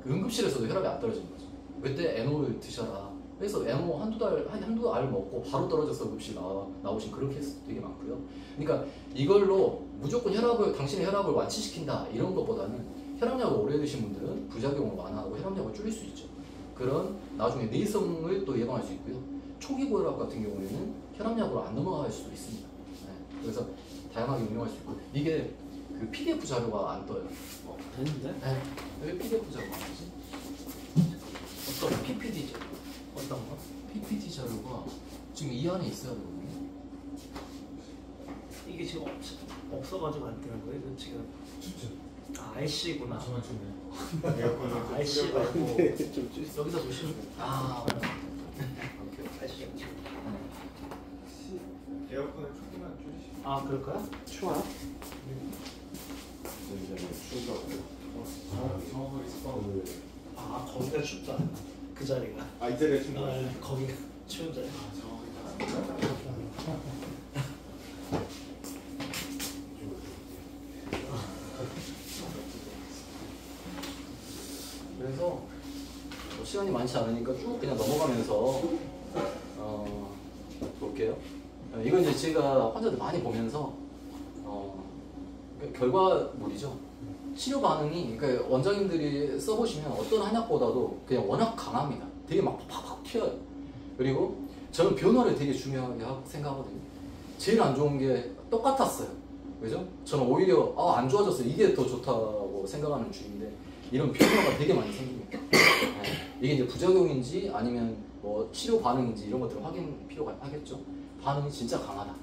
그 응급실에서도 혈압이 안 떨어지는 거죠. 그때 에노를 드셔라. 그래서 에노 한두 알 먹고 바로 떨어져서 응급실 나오신 그런 케이스도 되게 많고요. 그러니까 이걸로 무조건 당신의 혈압을 완치시킨다 이런 것보다는 혈압약을 오래 드신 분들은 부작용을 완화하고 혈압약을 줄일 수 있죠. 그런 나중에 내성을 또 예방할 수 있고요. 초기 고혈압 같은 경우에는 혈압약으로 안 넘어갈 수도 있습니다. 네, 그래서 다양하게 응용할 수 있고, 이게 그 PDF 자료가 안 떠요. 됐는데? 네. 왜 PDF 자료가 안 뜨지? 어떤 PPT 자료? 어떤 거? PPT 자료가 지금 이 안에 있어야 되거든요. 이게 지금 없어가지고 안 뜨는 거예요? 이건 지금 RC구나. 저만 춥네. 에어컨을 좀 RC 줄여가지고. 말고 여기서 보시면 오케이. RC. 에어컨을 조금만 줄이시고. 아 그럴까요? 추워요? 정확하게 습하고. 아 거기가 춥다. 그 자리가. 아, 이 자리가 춥다. 거기가 추운 자리. 아, 정확하게. 그래서 뭐 시간이 많지 않으니까 쭉 그냥 넘어가면서 볼게요. 이건 이제 제가 환자들 많이 보면서 결과물이죠. 치료 반응이, 그러니까 원장님들이 써보시면 어떤 한약보다도 그냥 워낙 강합니다. 되게 막 팍팍 튀어요. 그리고 저는 변화를 되게 중요하게 생각하거든요. 제일 안 좋은 게 똑같았어요. 그죠? 저는 오히려 안 좋아졌어요. 이게 더 좋다고 생각하는 주의인데, 이런 변화가 되게 많이 생깁니다. 이게 이제 부작용인지 아니면 뭐 치료 반응인지 이런 것들을 확인 필요가 하겠죠. 반응이 진짜 강하다.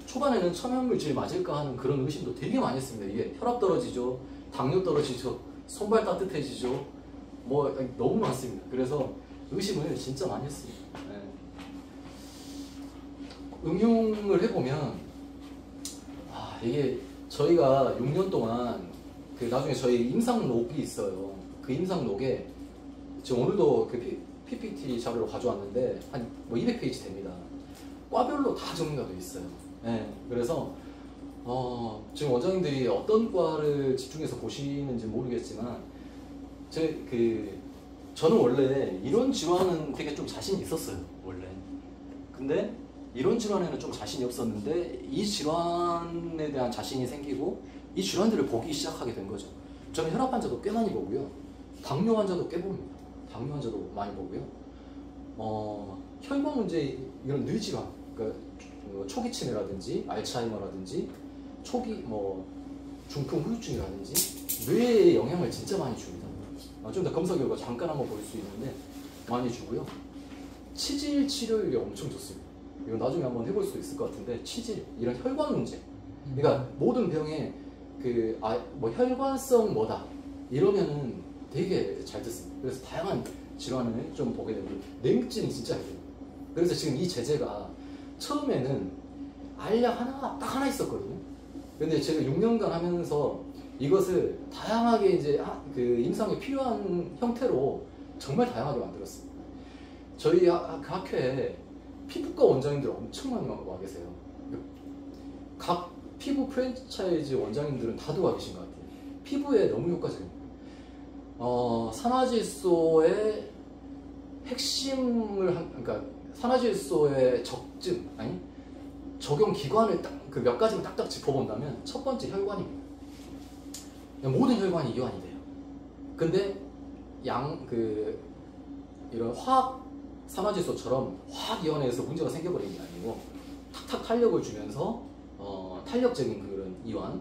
초반에는 첨염물질 맞을까 하는 그런 의심도 되게 많이 했습니다. 이게 혈압 떨어지죠, 당뇨 떨어지죠, 손발 따뜻해지죠, 뭐 너무 많습니다. 그래서 의심을 진짜 많이 했습니다. 응용을 해보면 이게 저희가 6년 동안 그 나중에 저희 임상록이 있어요. 그 임상록에 지금 오늘도 그 PPT 자료를 가져왔는데 한 뭐 200페이지 됩니다. 과별로 다 정리가 되어 있어요. 네, 그래서 지금 원장님들이 어떤 과를 집중해서 보시는지 모르겠지만 저는 원래 이런 질환은 되게 좀 자신이 있었어요. 원래. 근데 이런 질환에는 좀 자신이 없었는데 이 질환에 대한 자신이 생기고 이 질환들을 보기 시작하게 된 거죠. 저는 혈압 환자도 꽤 많이 보고요. 당뇨 환자도 꽤 봅니다. 당뇨 환자도 많이 보고요. 혈관 문제, 이런 뇌질환, 그러니까 초기 치매라든지 알츠하이머라든지 초기 중풍 후유증이라든지 뇌에 영향을 진짜 많이 줍니다. 좀 더 검사 결과 잠깐 한번 볼 수 있는데 많이 주고요. 치질 치료율이 엄청 좋습니다. 이거 나중에 한번 해볼 수 있을 것 같은데, 치질, 이런 혈관 문제, 그러니까 모든 병에 혈관성 뭐다 이러면은 되게 잘 듣습니다. 그래서 다양한 질환을 좀 보게 되고, 냉증이 진짜 잘 돼요. 그래서 지금 이 제재가 처음에는 알약 딱 하나 있었거든요. 근데 제가 6년간 하면서 이것을 다양하게 이제 그 임상에 필요한 형태로 정말 다양하게 만들었습니다. 저희 그 학회에 피부과 원장님들 엄청 많이 와 계세요. 각 피부 프랜차이즈 원장님들은 다 들어와 계신 것 같아요. 피부에 너무 효과적입니다. 산화질소의 핵심을 그러니까 산화질소의 적용 기관을 그 몇 가지만 딱딱 짚어본다면, 첫 번째 혈관입니다. 모든 혈관이 이완이 돼요. 근데 이런 화학 산화질소처럼 화학 이완에서 문제가 생겨버리는 게 아니고 탁탁 탄력을 주면서 탄력적인 그런 이완을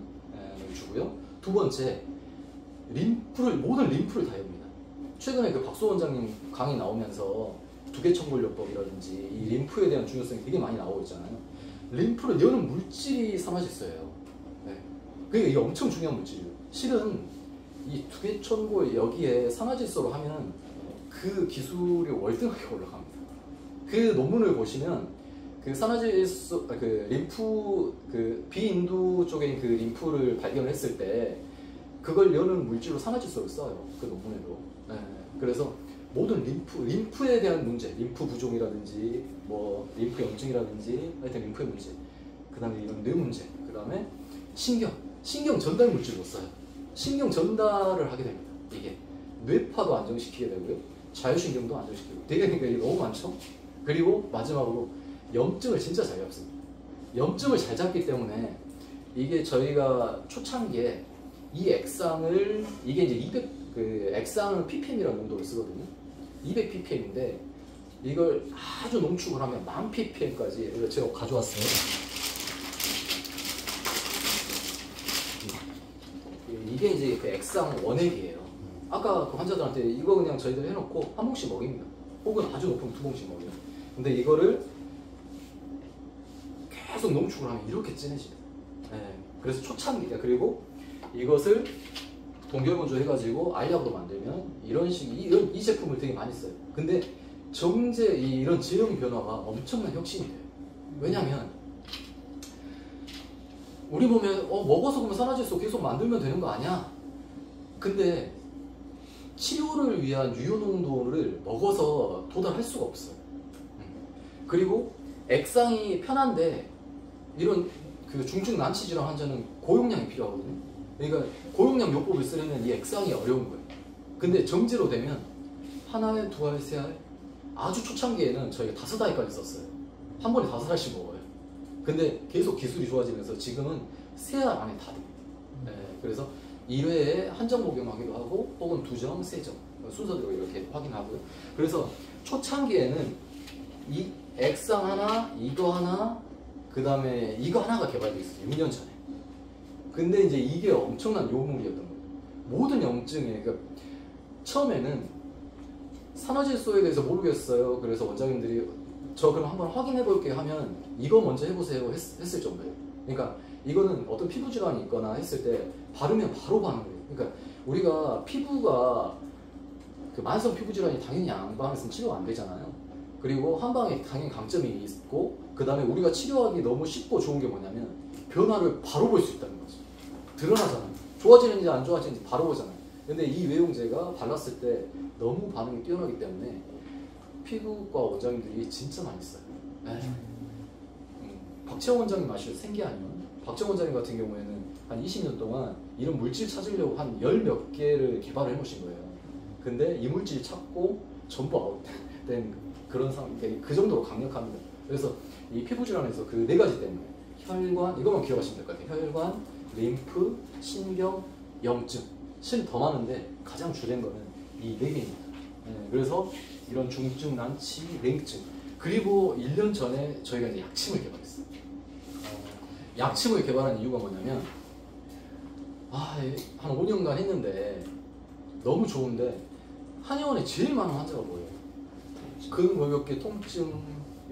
주고요. 두 번째, 모든 림프를 다 엽니다. 최근에 그 박수 원장님 강의 나오면서 두개청골요법이라든지 이 림프에 대한 중요성이 되게 많이 나오고 있잖아요. 림프를 여는 물질이 산화질소예요. 네. 그러니까 이게 엄청 중요한 물질이에요. 실은 이 두개천고 여기에 산화질소로 하면 그 기술이 월등하게 올라갑니다. 그 논문을 보시면 그 산화질소, 그 림프, 그 비인두 쪽에 그 림프를 발견을 했을 때 그걸 여는 물질로 산화질소를 써요. 그 논문에도. 네. 그래서 모든 림프에 대한 문제, 림프 부종이라든지, 뭐, 림프 염증이라든지, 하여튼 림프의 문제, 그 다음에 이런 뇌 문제, 그 다음에 신경 전달 물질로 써요. 신경 전달을 하게 됩니다. 이게. 뇌파도 안정시키게 되고요. 자율신경도 안정시키고. 되게 그러니까 이게 너무 많죠? 그리고 마지막으로 염증을 진짜 잘 잡습니다. 염증을 잘 잡기 때문에 이게 저희가 초창기에 이 액상을, 이게 이제 그 액상은 ppm이라는 농도를 쓰거든요. 200ppm인데 이걸 아주 농축을 하면 1000ppm까지 이거 제가 가져왔어요. 이게 이제 그 액상 원액이에요. 아까 그 환자들한테 이거 그냥 저희들 해놓고 한 봉씩 먹입니다. 혹은 아주 높으면 2봉씩 먹여요. 근데 이거를 계속 농축을 하면 이렇게 진해집니다. 네. 그래서 초창기가, 그리고 이것을 동결건조 해가지고 알약으로 만들면 이런 이 제품을 되게 많이 써요. 근데 이런 제형 변화가 엄청난 혁신이 돼요. 왜냐면 우리 몸에 먹어서 그러면 산화질소 계속 만들면 되는 거 아니야? 근데 치료를 위한 유효 농도를 먹어서 도달할 수가 없어요. 그리고 액상이 편한데 이런 그 중증 난치 질환 환자는 고용량이 필요하거든요. 그러니까 고용량 요법을 쓰려면 이 액상이 어려운 거예요. 근데 정제로 되면 하나에, 두 알, 세 알, 아주 초창기에는 저희가 5알까지 썼어요. 한 번에 5알씩 먹어요. 근데 계속 기술이 좋아지면서 지금은 3알 안에 다 됩니다. 네, 그래서 1회에 한 점 복용하기도 하고 혹은 2점, 3점 순서대로 이렇게 확인하고요. 그래서 초창기에는 이 액상 하나, 이거 하나, 그 다음에 이거 하나가 개발되어 있어요. 6년 전에. 근데 이제 이게 엄청난 요물이었던 거예요. 모든 염증에, 그러니까 처음에는 산화질소에 대해서 모르겠어요. 그래서 원장님들이 저 그럼 한번 확인해 볼게요 하면 이거 먼저 해보세요 했을 정도예요. 그러니까 이거는 어떤 피부 질환이 있거나 했을 때 바르면 바로 반응을 해요. 그러니까 우리가 피부가 그 만성 피부 질환이 당연히 양방에서는 치료가 안 되잖아요. 그리고 한방에 당연히 강점이 있고, 그 다음에 우리가 치료하기 너무 쉽고 좋은 게 뭐냐면 변화를 바로 볼 수 있다는 거죠. 드러나잖아요. 좋아지는지 안 좋아지는지 바로 보잖아요. 근데 이 외용제가 발랐을 때 너무 반응이 뛰어나기 때문에 피부과 원장님들이 진짜 많이 써요. 박채원 원장님 아시죠? 생기 아니면? 박채원 원장님 같은 경우에는 한 20년 동안 이런 물질 찾으려고 한 10몇 개를 개발을 해놓으신 거예요. 근데 이 물질 찾고 전부 아웃된 그런 상황, 그 정도로 강력합니다. 그래서 이 피부 질환에서 그 4가지 때문에 혈관, 이것만 기억하시면 될 것 같아요. 혈관, 림프, 신경, 염증. 실은 더 많은데 가장 주된 거는 이 4개입니다. 그래서 이런 중증 난치, 냉증. 그리고 1년 전에 저희가 이제 약침을 개발했어요. 약침을 개발한 이유가 뭐냐면 한 5년간 했는데 너무 좋은데 한의원에 제일 많은 환자가 뭐예요? 근골격계 통증,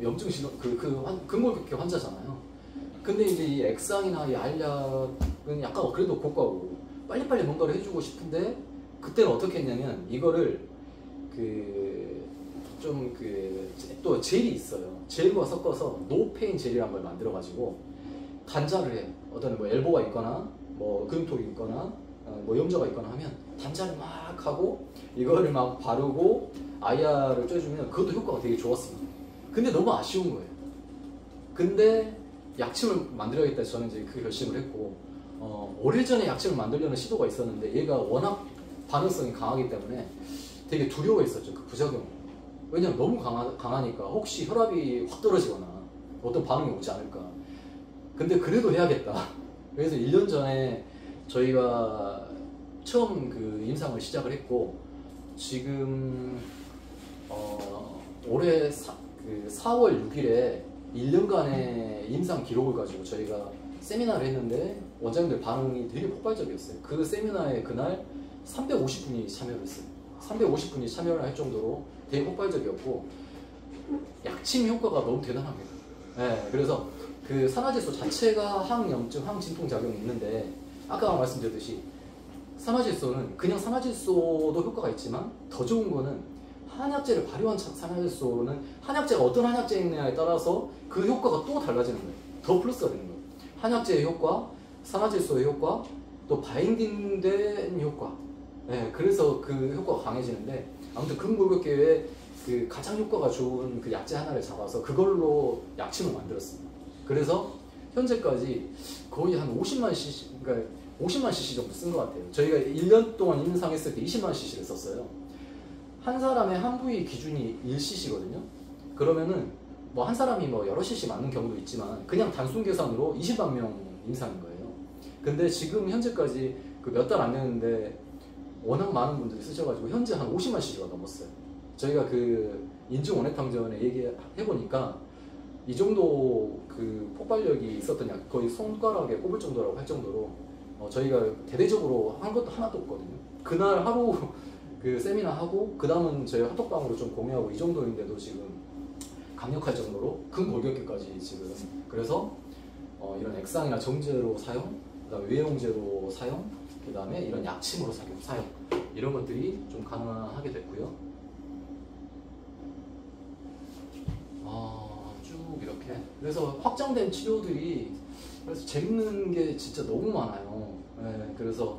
염증 신호, 근골격계 환자잖아요. 근데 이제 이 액상이나 이 알약은 약간 그래도 고가고 빨리빨리 뭔가를 해주고 싶은데 그때는 어떻게 했냐면 이거를 또 젤이 있어요. 젤과 섞어서 노페인 젤이라는 걸 만들어가지고 단자를 해요. 어떤 뭐 엘보가 있거나 뭐 근육통이 있거나 뭐 염좌가 있거나 하면 단자를 막 하고 이거를 막 바르고 아야를 쬐주면 그것도 효과가 되게 좋았습니다. 근데 너무 아쉬운 거예요. 근데 약침을 만들어야겠다 해서 저는 이제 그 결심을 했고 오래전에 약침을 만들려는 시도가 있었는데 얘가 워낙 반응성이 강하기 때문에 되게 두려워했었죠. 그 부작용. 왜냐면 너무 강하니까 혹시 혈압이 확 떨어지거나 어떤 반응이 오지 않을까. 근데 그래도 해야겠다. 그래서 1년 전에 저희가 처음 그 임상을 시작을 했고 지금 올해 4월 6일에 1년간의 임상 기록을 가지고 저희가 세미나를 했는데 원장님들 반응이 되게 폭발적이었어요. 그 세미나에 그날 350분이 참여를 했어요. 350분이 참여를 할 정도로 되게 폭발적이었고 약침 효과가 너무 대단합니다. 네, 그래서 그 산화질소 자체가 항염증, 항진통 작용이 있는데 아까 말씀드렸듯이 산화질소는 그냥 산화질소도 효과가 있지만 더 좋은 거는 한약재를 발효한 산화질소는 한약재가 어떤 한약재냐에 따라서 그 효과가 또 달라지는 거예요. 더 플러스가 되는 거예요. 한약재의 효과, 산화질소의 효과, 또 바인딩된 효과. 네, 그래서 그 효과가 강해지는데 아무튼 근골격계에 그 가장 효과가 좋은 그 약재 하나를 잡아서 그걸로 약침을 만들었습니다. 그래서 현재까지 거의 한 50만 cc, 그러니까 50만 cc 정도 쓴 것 같아요. 저희가 1년 동안 임상했을 때 20만 cc를 썼어요. 한 사람의 한 부위 기준이 1cc거든요. 그러면은 뭐 한 사람이 뭐 여러 cc 맞는 경우도 있지만 그냥 단순 계산으로 20만 명 임상인 거예요. 근데 지금 현재까지 그 몇 달 안 됐는데 워낙 많은 분들이 쓰셔가지고 현재 한 50만 cc가 넘었어요. 저희가 그 인중 원해탕전에 얘기해보니까 이 정도 그 폭발력이 있었던 약 거의 손가락에 꼽을 정도라고 할 정도로 저희가 대대적으로 한 것도 하나도 없거든요. 그날 하루 그 세미나 하고 그 다음은 저희 카톡방으로 좀 공유하고 이 정도인데도 지금 강력할 정도로 근골격계까지 지금 그래서 이런 액상이나 정제로 사용, 그다음에 외용제로 사용, 그다음에 이런 약침으로 사용 이런 것들이 좀 가능하게 됐고요. 쭉 이렇게 그래서 확장된 치료들이 그래서 재밌는 게 진짜 너무 많아요. 네, 그래서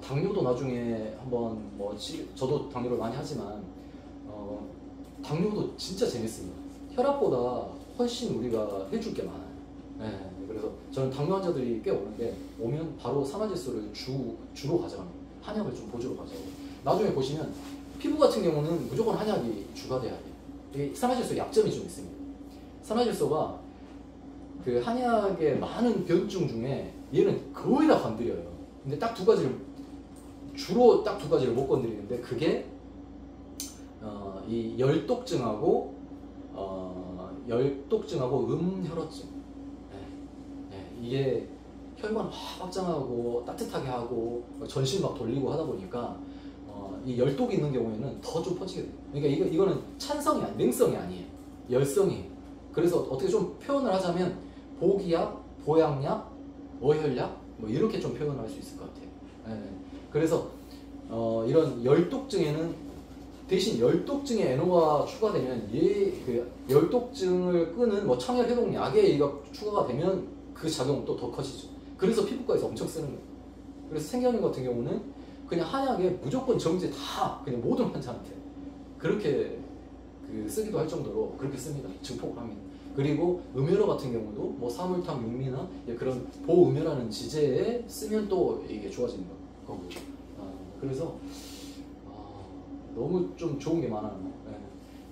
당뇨도 나중에 한번 저도 당뇨를 많이 하지만 당뇨도 진짜 재밌습니다. 혈압보다 훨씬 우리가 해줄 게 많아요. 네, 그래서 저는 당뇨 환자들이 꽤 오는데 오면 바로 산화질소를 주로 가져갑니다. 한약을 좀 보조로 가져가고 나중에 보시면 피부 같은 경우는 무조건 한약이 주가 돼야 돼요. 이 산화질소 약점이 좀 있습니다. 산화질소가 그 한약의 많은 변증 중에 얘는 거의 다 건드려요. 근데 딱 두 가지를 주로 딱 두 가지를 못 건드리는데 그게 이 열독증하고 음혈어증. 이게 혈관 확 확장하고 따뜻하게 하고 전신 막 돌리고 하다 보니까 이 열독이 있는 경우에는 더 좀 퍼지게 돼요. 그러니까 이거는 찬성이 아니, 냉성이 아니에요. 열성이에요. 그래서 어떻게 좀 표현을 하자면 보기약, 보양약, 어혈약 뭐 이렇게 좀 표현을 할 수 있을 것 같아요. 그래서 이런 열독증에는 대신 열독증에 에노가 추가되면 그 열독증을 끄는 뭐 청열 해독 약에 얘가 추가가 되면 그 작용은 또 더 커지죠. 그래서 피부과에서 엄청 쓰는 거예요. 그래서 생경님 같은 경우는 그냥 한약에 무조건 정제 다 그냥 모든 환자한테 그렇게 그 쓰기도 할 정도로 그렇게 씁니다. 증폭을 합니다. 그리고 음혈어 같은 경우도 뭐 사물탕, 육미나 그런 보음혈하는 지제에 쓰면 또 이게 좋아지는 거고. 그래서 너무 좀 좋은 게 많아요.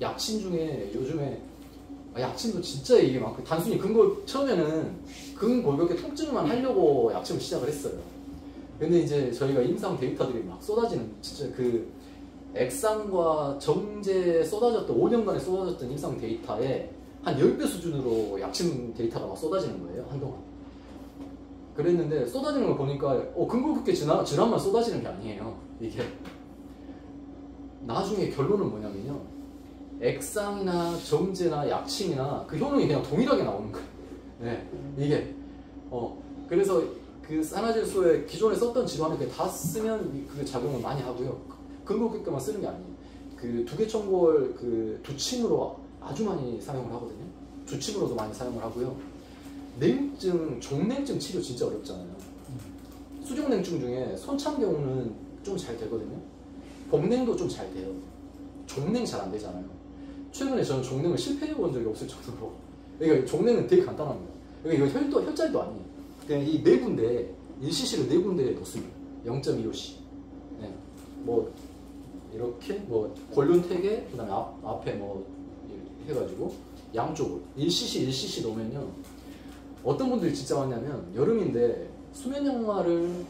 약침 중에 요즘에 약침도 진짜 이게 많고 단순히 처음에는 근골격계 통증만 하려고 약침을 시작을 했어요. 근데 이제 저희가 임상 데이터들이 막 쏟아지는 진짜 그 액상과 정제 쏟아졌던 5년간에 쏟아졌던 임상 데이터에 한 10배 수준으로 약침 데이터가 막 쏟아지는 거예요. 한동안. 그랬는데 쏟아지는 걸 보니까 근골격계 질환만 쏟아지는 게 아니에요. 이게 나중에 결론은 뭐냐면요. 액상이나 정제나 약침이나 그 효능이 그냥 동일하게 나오는 거예요. 네, 이게 그래서 그 산화질소에 기존에 썼던 질환을 다 쓰면 그 작용을 많이 하고요. 근골격계만 쓰는 게 아니에요. 그 두개천골 그 두침으로 아주 많이 사용을 하거든요. 두침으로도 많이 사용을 하고요. 냉증, 종냉증 치료 진짜 어렵잖아요. 수족냉증 중에 손참경은 좀 잘 되거든요. 복냉도 좀 잘 돼요. 종냉 잘 안 되잖아요. 최근에 저는 종냉을 실패해 본 적이 없을 정도로. 그러니까 종냉은 되게 간단합니다. 그러니까 이거 혈자리도 아니에요. 그냥 이 네 군데 1cc를 네 군데에 넣습니다. 0.25cc. 네. 뭐 이렇게 뭐 골륜택에 그다음에 앞에 뭐 해가지고 양쪽으로 1cc 넣으면요. 어떤 분들이 진짜 많냐면 여름인데 수면 양말을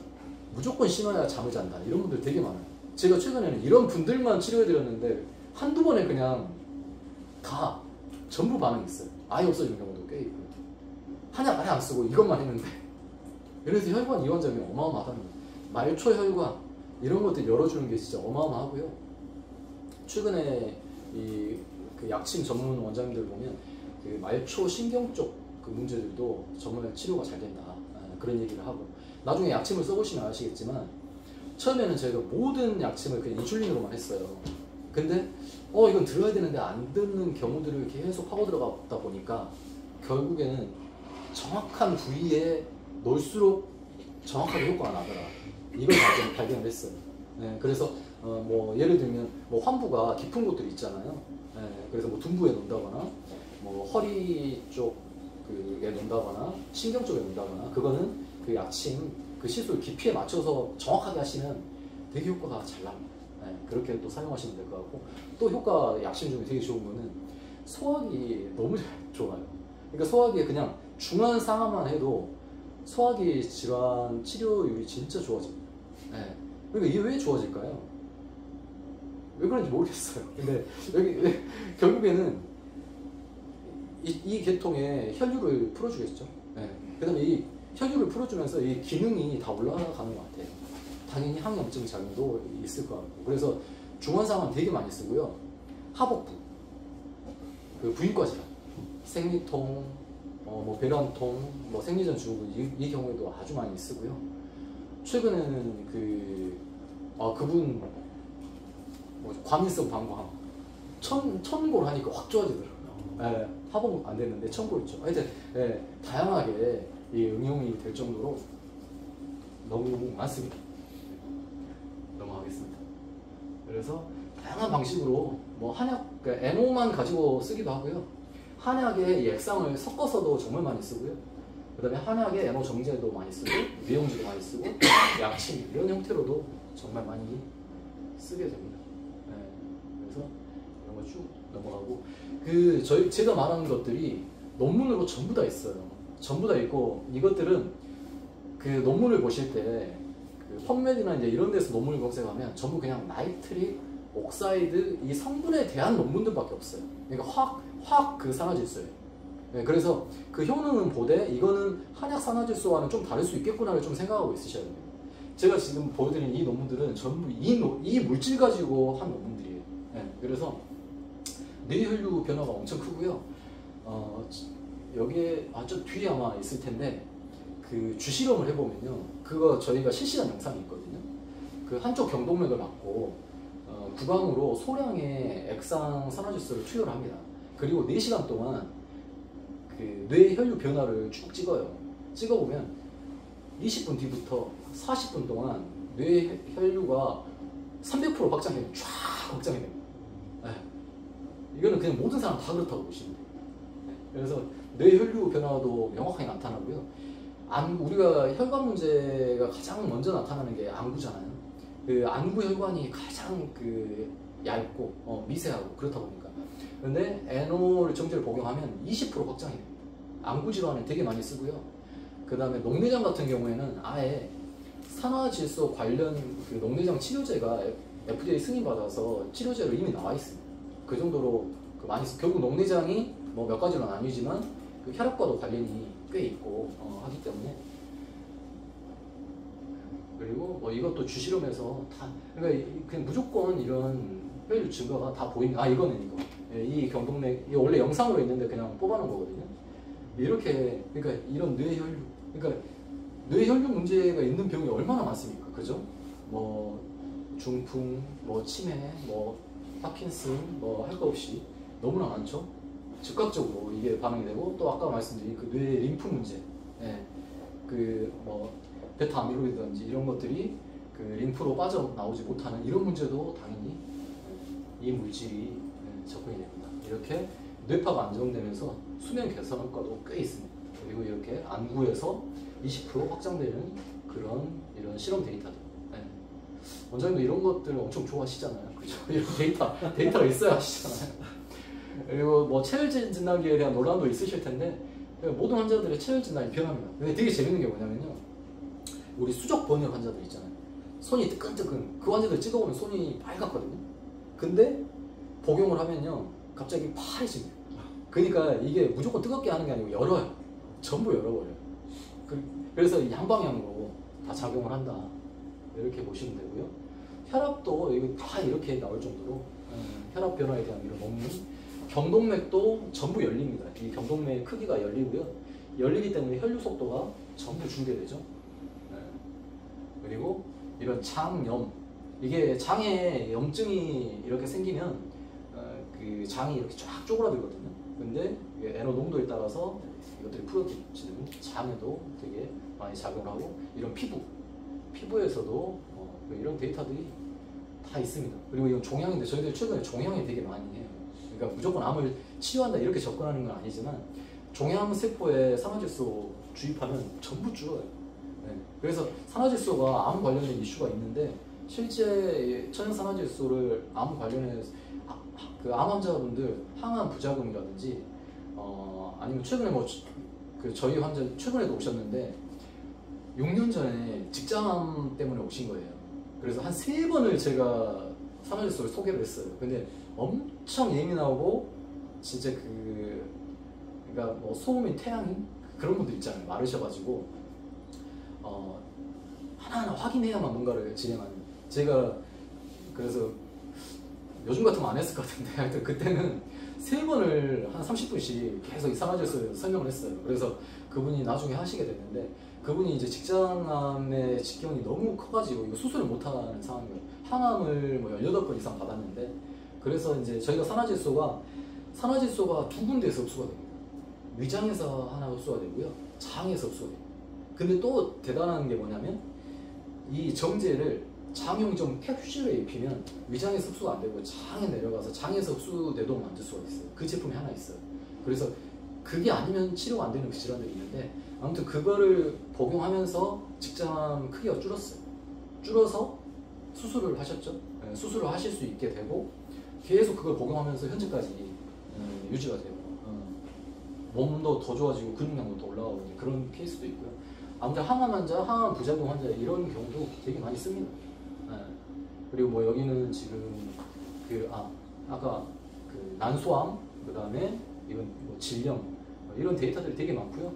무조건 신어야 잠을 잔다 이런 분들 되게 많아요. 제가 최근에는 이런 분들만 치료해드렸는데 한두 번에 그냥 다 전부 반응이 있어요. 아예 없어진 경우도 꽤 있고요. 한약 아예 안 쓰고 이것만 했는데 그래서 혈관 이완점이 어마어마하답니다. 말초 혈관 이런 것들 열어주는 게 진짜 어마어마하고요. 최근에 그 약침 전문 원장님들 보면 그 말초 신경 쪽 그 문제들도 정말 치료가 잘 된다 그런 얘기를 하고 나중에 약침을 써보시면 아시겠지만 처음에는 저희가 모든 약침을 그냥 인슐린으로만 했어요. 근데 이건 들어야 되는데 안 듣는 경우들을 계속 파고 들어가다 보니까 결국에는 정확한 부위에 넣을수록 정확하게 효과가 나더라. 이걸 발견을 했어요. 네, 그래서 뭐 예를 들면 뭐 환부가 깊은 곳들이 있잖아요. 네, 그래서 뭐 둔부에 놓는다거나 뭐 허리 쪽에 놓는다거나 신경 쪽에 놓는다거나 그거는 그 약침 그 시술 깊이에 맞춰서 정확하게 하시면 되게 효과가 잘 납니다. 네, 그렇게 또 사용하시면 될 것 같고 또 효과 약침 중에 되게 좋은 거는 소화기 너무 좋아요. 그러니까 소화기에 그냥 중한 상하만 해도 소화기 질환 치료율이 진짜 좋아집니다. 네. 그러니까 이게 왜 좋아질까요? 왜 그런지 모르겠어요. 근데 여기 결국에는 이 계통의 혈류를 풀어주겠죠. 네. 그 다음에 이 혈류를 풀어주면서 이 기능이 다 올라가는 것 같아요. 당연히 항염증 작용도 있을 것 같고. 그래서 중환상은 되게 많이 쓰고요. 하복부, 그 부인과 질환, 생리통, 뭐 배란통, 뭐 생리전 증후군 이 경우에도 아주 많이 쓰고요. 최근에는 그분 과민성 방광 천골 하니까 확 좋아지더라고요. 예, 하복 안 됐는데 천골 있죠. 하여튼 다양하게 이 응용이 될 정도로 너무 많습니다. 넘어가겠습니다. 그래서 다양한 방식으로 뭐 한약 그러니까 NO만 가지고 쓰기도 하고요. 한약에 이 액상을 섞어서도 정말 많이 쓰고요. 그 다음에 한약에 NO 정제도 많이 쓰고 미용제도 많이 쓰고 약침 이런 형태로도 정말 많이 쓰게 됩니다. 네, 그래서 이런 거 쭉 넘어가고 제가 말하는 것들이 논문으로 전부 다 있어요. 전부 다 있고 이것들은 그 논문을 보실 때 그 펀메드나 이제 이런 데서 논문을 검색하면 전부 그냥 나이트릭 옥사이드 이 성분에 대한 논문들밖에 없어요. 그러니까 화학 그 산화질소예요. 네, 그래서 그 효능은 보되 이거는 한약 산화질소와는 좀 다를 수 있겠구나를 좀 생각하고 있으셔야 됩니다. 제가 지금 보여드린 이 논문들은 전부 이 물질 가지고 한 논문들이에요. 네, 그래서 뇌혈류 변화가 엄청 크고요. 여기에 저 뒤에 아마 있을 텐데 그 주실험을 해보면요. 그거 저희가 실시간 영상이 있거든요. 그 한쪽 경동맥을 막고 구강으로 소량의 액상 산화질소를 투여를 합니다. 그리고 4시간 동안 그 뇌혈류 변화를 쭉 찍어요. 찍어보면 20분 뒤부터 40분 동안 뇌혈류가 300% 확장해요. 쫙 확장해요. 네. 이거는 그냥 모든 사람 다 그렇다고 보시면 돼요. 네. 그래서 뇌혈류 변화도 명확하게 나타나고요. 우리가 혈관 문제가 가장 먼저 나타나는 게 안구잖아요. 그 안구 혈관이 가장 얇고 미세하고 그렇다 보니까. 근데 NO를 정제를 복용하면 20% 확장이 됩니다. 안구 질환에 되게 많이 쓰고요. 그 다음에 녹내장 같은 경우에는 아예 산화질소 관련 그 녹내장 치료제가 FDA 승인 받아서 치료제로 이미 나와 있습니다. 그 정도로 많이 결국 녹내장이 뭐 몇 가지로 나뉘지만 그 혈압과도 관련이 꽤 있고 하기 때문에. 그리고 뭐 이것도 주실험에서 다 그러니까 그냥 무조건 이런 혈류 증가가 다 보이는. 이거는 이거. 이 경동맥 이 원래 영상으로 있는데 그냥 뽑아놓은 거거든요. 이렇게 그러니까 이런 뇌혈류 그러니까 뇌혈류 문제가 있는 병이 얼마나 많습니까, 그죠? 뭐 중풍, 뭐 치매, 뭐 파킨슨, 뭐 할 거 없이 너무나 많죠. 즉각적으로 이게 반응이 되고 또 아까 말씀드린 그 뇌 림프 문제, 그 뭐 베타 아밀로이드든지 이런 것들이 그 림프로 빠져나오지 못하는 이런 문제도 당연히 이 물질이 접근이 됩니다. 이렇게 뇌파가 안정되면서 수면 개선 효과도 꽤 있습니다. 그리고 이렇게 안구에서 20% 확장되는 이런 실험 데이터들. 원장님도 이런 것들 엄청 좋아하시잖아요. 그죠? 이런 데이터가 있어야 하시잖아요. 그리고 뭐 체열 진단기에 대한 논란도 있으실 텐데 모든 환자들의 체열 진단이 변합니다. 근데 되게 재밌는 게 뭐냐면요. 우리 수족 번역 환자들 있잖아요. 손이 뜨끈뜨끈. 그 환자들 찍어보면 손이 빨갛거든요. 근데 복용을 하면요. 갑자기 파래집니다. 그러니까 이게 무조건 뜨겁게 하는 게 아니고 열어요. 전부 열어버려요. 그래서 양방향으로 다 작용을 한다. 이렇게 보시면 되고요. 혈압도 이거 다 이렇게 나올 정도로 혈압 변화에 대한 이런 논문. 경동맥도 전부 열립니다. 이 경동맥 크기가 열리고요. 열리기 때문에 혈류 속도가 전부 줄게 되죠. 그리고 이런 장염, 이게 장에 염증이 이렇게 생기면 그 장이 이렇게 쫙 쪼그라들거든요. 근데 이게 NO 농도에 따라서 이것들이 풀어지는 장에도 되게 많이 작용을 하고, 이런 피부에서도 이런 데이터들이 다 있습니다. 그리고 이건 종양인데 저희들 최근에 종양에 되게 많이 해요. 그러니까 무조건 암을 치료한다 이렇게 접근하는 건 아니지만 종양 세포에 산화질소 주입하면 전부 죽어요. 네. 그래서 산화질소가 암 관련된 이슈가 있는데, 실제 천연산화질소를 암 관련해서 그 암 환자분들 항암 부작용이라든지 아니면 최근에 그 저희 환자 최근에도 오셨는데 6년 전에 직장암 때문에 오신 거예요. 그래서 한 3번을 제가 산화질소를 소개를 했어요. 근데 엄청 예민하고 진짜 그러니까 뭐 소음인 태양인 그런 분들 있잖아요. 마르셔가지고 하나하나 확인해야만 뭔가를 진행하는. 제가 그래서 요즘 같으면 안 했을 것 같은데 하여튼 그때는 3번을 한 30분씩 계속 이 산화질소에 설명을 했어요. 그래서 그분이 나중에 하시게 됐는데, 그분이 이제 직장암의 직경이 너무 커가지고 이거 수술을 못하는 상황이에요. 항암을 뭐 18번 이상 받았는데, 그래서 이제 저희가 산화질소가 2군데에서 흡수가 됩니다. 위장에서 하나 흡수가 되고요, 장에서 흡수가 돼요. 근데 또 대단한 게 뭐냐면, 이 정제를 장용점 캡슐에 입히면 위장에서 흡수가 안 되고 장에 내려가서 장에서 흡수되도록 만들 수가 있어요. 그 제품이 하나 있어요. 그래서 그게 아니면 치료가 안 되는 그 질환들이 있는데, 아무튼 그거를 복용하면서 직장 크기가 줄었어요. 줄어서 수술을 하셨죠. 네, 수술을 하실 수 있게 되고 계속 그걸 복용하면서 현재까지 유지가 되고, 몸도 더 좋아지고 근육량도 더 올라가고 그런 케이스도 있고요. 아무튼 항암 환자, 항암 부작용 환자 이런 경우도 되게 많이 씁니다. 네. 그리고 뭐 여기는 지금 아까 그 난소암, 그 다음에 이건 뭐 질염 이런 데이터들이 되게 많고요.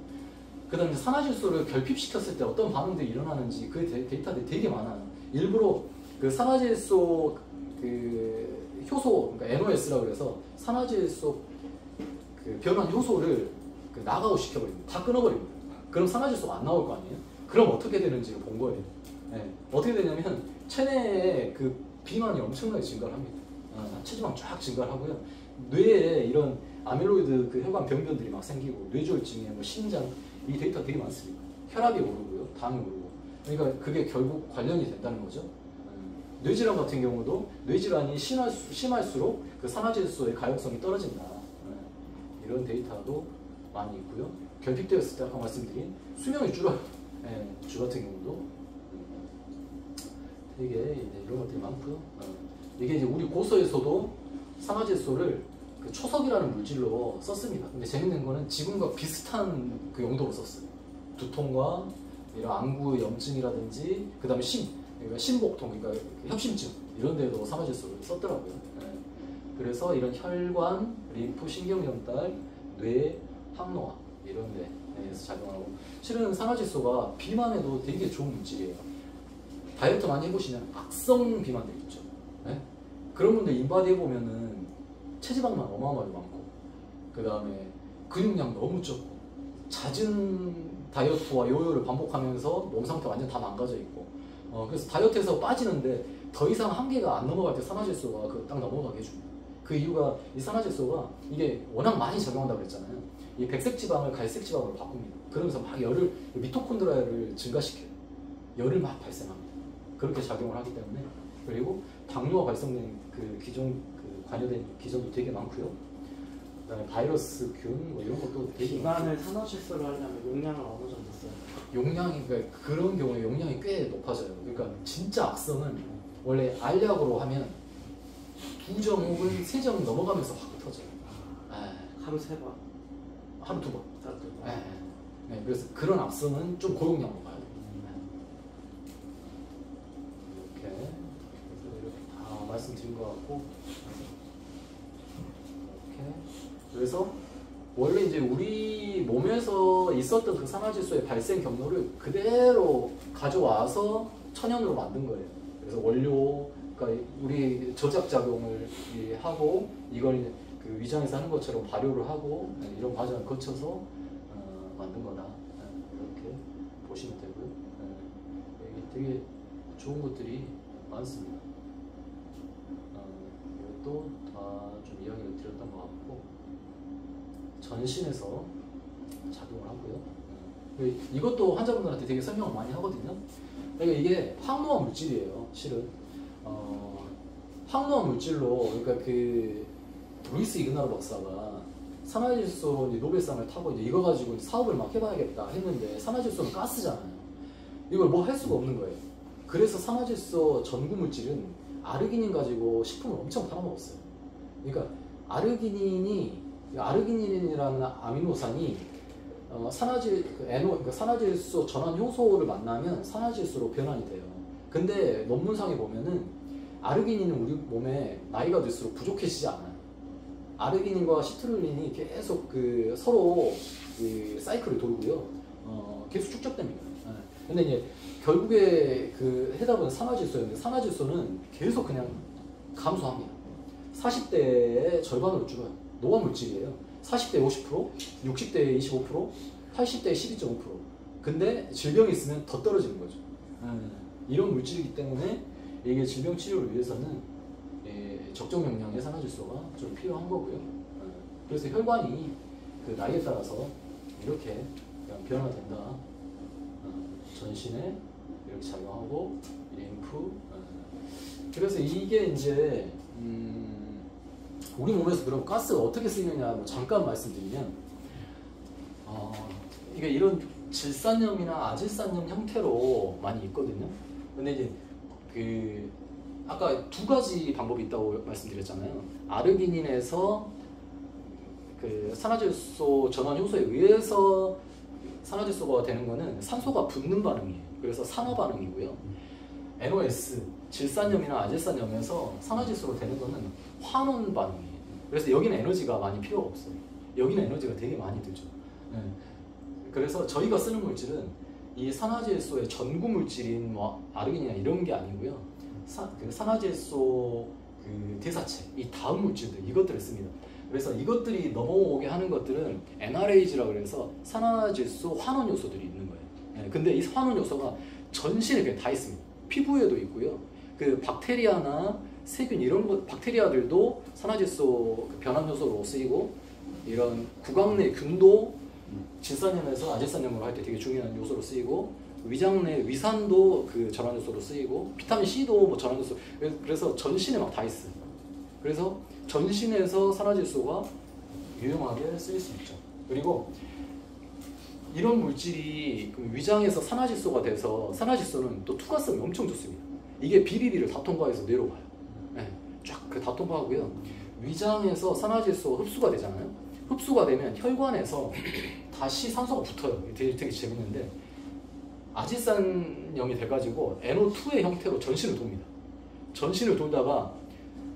그 다음에 산화질소를 결핍시켰을 때 어떤 반응들이 일어나는지 그 데이터들이 되게 많아요. 일부러 그 산화질소 그 효소, 그러니까 NOS라고 그래서 산화질소 그 변환 효소를 그 나가고 시켜버립니다. 다 끊어버립니다. 그럼 산화질소가 안 나올 거 아니에요? 그럼 어떻게 되는지를 본 거예요. 네. 어떻게 되냐면 체내에 그 비만이 엄청나게 증가를 합니다. 체지방 쫙 증가를 하고요. 뇌에 이런 아밀로이드 그 혈관 병변들이 막 생기고, 뇌졸중에 뭐 심장, 이 데이터 되게 많습니다. 혈압이 오르고요, 당이 오르고. 그러니까 그게 결국 관련이 된다는 거죠. 뇌질환 같은 경우도 뇌질환이 심할수록 그 산화질소의 가용성이 떨어진다. 이런 데이터도 많이 있고요. 결핍되었을 때 아까 말씀드린 수명이 줄어요. 주 같은 경우도 되게 이런 것들이 많고요. 이게 이제 우리 고서에서도 산화질소를 그 초석이라는 물질로 썼습니다. 근데 재밌는 거는 지금과 비슷한 그 용도로 썼어요. 두통과 이런 안구 염증이라든지, 그 다음에 그러니까 심복통, 그러니까 협심증 이런 데도 산화질소를 썼더라고요. 그래서 이런 혈관, 림프, 신경전달, 뇌, 항노화 이런 데에서 작용하고, 실은 산화질소가 비만에도 되게 좋은 물질이에요. 다이어트 많이 해보시면 악성 비만들 있죠. 네? 그런 분들 인바디 해보면은 체지방만 어마어마하게 많고, 그 다음에 근육량 너무 적고, 잦은 다이어트와 요요를 반복하면서 몸 상태 완전 다 망가져 있고, 그래서 다이어트에서 빠지는데 더 이상 한계가 안 넘어갈 때 산화질소가 딱 넘어가게 해줍니다. 그 이유가 이 산화질소가 이게 워낙 많이 작용한다고 그랬잖아요. 이 백색 지방을 갈색 지방으로 바꿉니다. 그러면서 막 열을, 미토콘드리아를 증가시켜요. 열을 막 발생합니다. 그렇게 작용을 하기 때문에. 그리고 당뇨가 발생된 그 기존 관여된 기전도 되게 많고요. 그다음에 바이러스, 균 뭐 이런 것도 되게 기반을 산화질소를 하려면 용량을 어느 정도 써요? 용량이, 그러니까 그런 경우에 용량이 꽤 높아져요. 그러니까 진짜 악성은 원래 알약으로 하면 2정 혹은 3정 넘어가면서 확 터져요. 하루 3번? 하루 2번. 하루 2번? 네, 그래서 그런 악성은 좀 고용량으로 가야 돼요. 이렇게 다 말씀드린 것 같고, 이렇게 그래서 원래 이제 우리 몸에서 있었던 그 산화질소의 발생 경로를 그대로 가져와서 천연으로 만든 거예요. 그래서 원료, 그러니까 우리 저작 작용을 하고 이걸 그 위장에서 하는 것처럼 발효를 하고 이런 과정을 거쳐서 만든 거다. 이렇게 보시면 되고요. 이게 되게 좋은 것들이 많습니다. 이것도 다 좀 이야기를 드렸던 것 같고 전신에서 작용을 하고요. 이것도 환자분들한테 되게 설명을 많이 하거든요. 그러니까 이게 항노화 물질이에요. 실은 항노화 물질로 그러니까 그 루이스 이그나르 박사가 산화질소 노벨상을 타고 이제 이거 가지고 사업을 막 해봐야겠다 했는데 산화질소는 가스잖아요. 이걸 뭐 할 수가 없는 거예요. 그래서 산화질소 전구 물질은 아르기닌 가지고 식품을 엄청 팔아먹었어요. 그러니까 아르기닌이라는 아미노산이 산화질소 전환 효소를 만나면 산화질소로 변환이 돼요. 근데 논문상에 보면은 아르기닌은 우리 몸에 나이가 들수록 부족해지지 않아요. 아르기닌과 시트룰린이 계속 그 서로 그 사이클을 돌고요. 계속 축적됩니다. 근데 이제 결국에 그 해답은 산화질소였는데 산화질소는 계속 그냥 감소합니다. 40대의 절반으로 줄어요. 노화 물질이에요. 40대 50%, 60대 25%, 80대 12.5%. 근데 질병이 있으면 더 떨어지는 거죠. 이런 물질이기 때문에 이게 질병 치료를 위해서는 적정 용량의 산화질소가 좀 필요한 거고요. 그래서 혈관이 그 나이에 따라서 이렇게 변화된다. 전신에 이렇게 작용하고 림프. 그래서 이게 이제 우리 몸에서 그럼 가스가 어떻게 쓰이느냐 잠깐 말씀드리면 이게 이런 질산염이나 아질산염 형태로 많이 있거든요. 근데 이제 그 아까 두 가지 방법이 있다고 말씀드렸잖아요. 아르기닌에서 그 산화질소 전환 효소에 의해서 산화질소가 되는 거는 산소가 붙는 반응이에요. 그래서 산화 반응이고요. NOS, 질산염이나 아질산염에서 산화질소로 되는 거는 환원 반응이에요. 그래서 여기는 에너지가 많이 필요가 없어요. 여기는 에너지가 되게 많이 들죠. 그래서 저희가 쓰는 물질은 이 산화질소의 전구 물질인 뭐 아르기닌이나 이런 게 아니고요. 그 산화질소 그 대사체, 이 다음 물질들 이것들을 씁니다. 그래서 이것들이 넘어오게 하는 것들은 NRAG라고 해서 산화질소 환원 요소들이 있는 거예요. 근데 이 환원 요소가 전신에 그냥 다 있습니다. 피부에도 있고요. 그 박테리아나 세균 이런 것, 박테리아들도 산화질소 변환 요소로 쓰이고 이런 구강 내 균도 질산염에서 아질산염으로 할 때 되게 중요한 요소로 쓰이고 위장 내 위산도 그 전환 요소로 쓰이고 비타민 C도 뭐 전환 요소. 그래서 전신에 막 다 있어요. 그래서 전신에서 산화질소가 유용하게 쓰일 수 있죠. 그리고 이런 물질이 위장에서 산화질소가 돼서 산화질소는 또 투과성이 엄청 좋습니다. 이게 비비비를 다 통과해서 내려와요. 쫙 다 통과하고요. 위장에서 산화질소가 흡수가 되잖아요. 흡수가 되면 혈관에서 다시 산소가 붙어요. 되게 재밌는데 아질산염이 돼가지고 NO2의 형태로 전신을 돕니다. 전신을 돌다가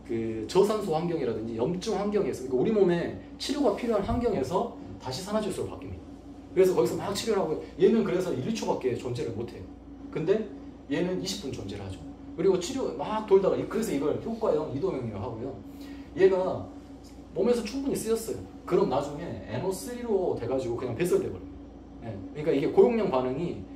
그 저산소 환경이라든지 염증 환경에서 그러니까 우리 몸에 치료가 필요한 환경에서 다시 산화질소로 바뀝니다. 그래서 거기서 막 치료를 하고 얘는 그래서 1, 2초밖에 존재를 못해요. 근데 얘는 20분 존재를 하죠. 그리고 치료 막 돌다가 그래서 이걸 효과형 이동형이라고 하고요. 얘가 몸에서 충분히 쓰였어요. 그럼 나중에 NO3로 돼가지고 그냥 배설돼버립니다. 그러니까 이게 고용량 반응이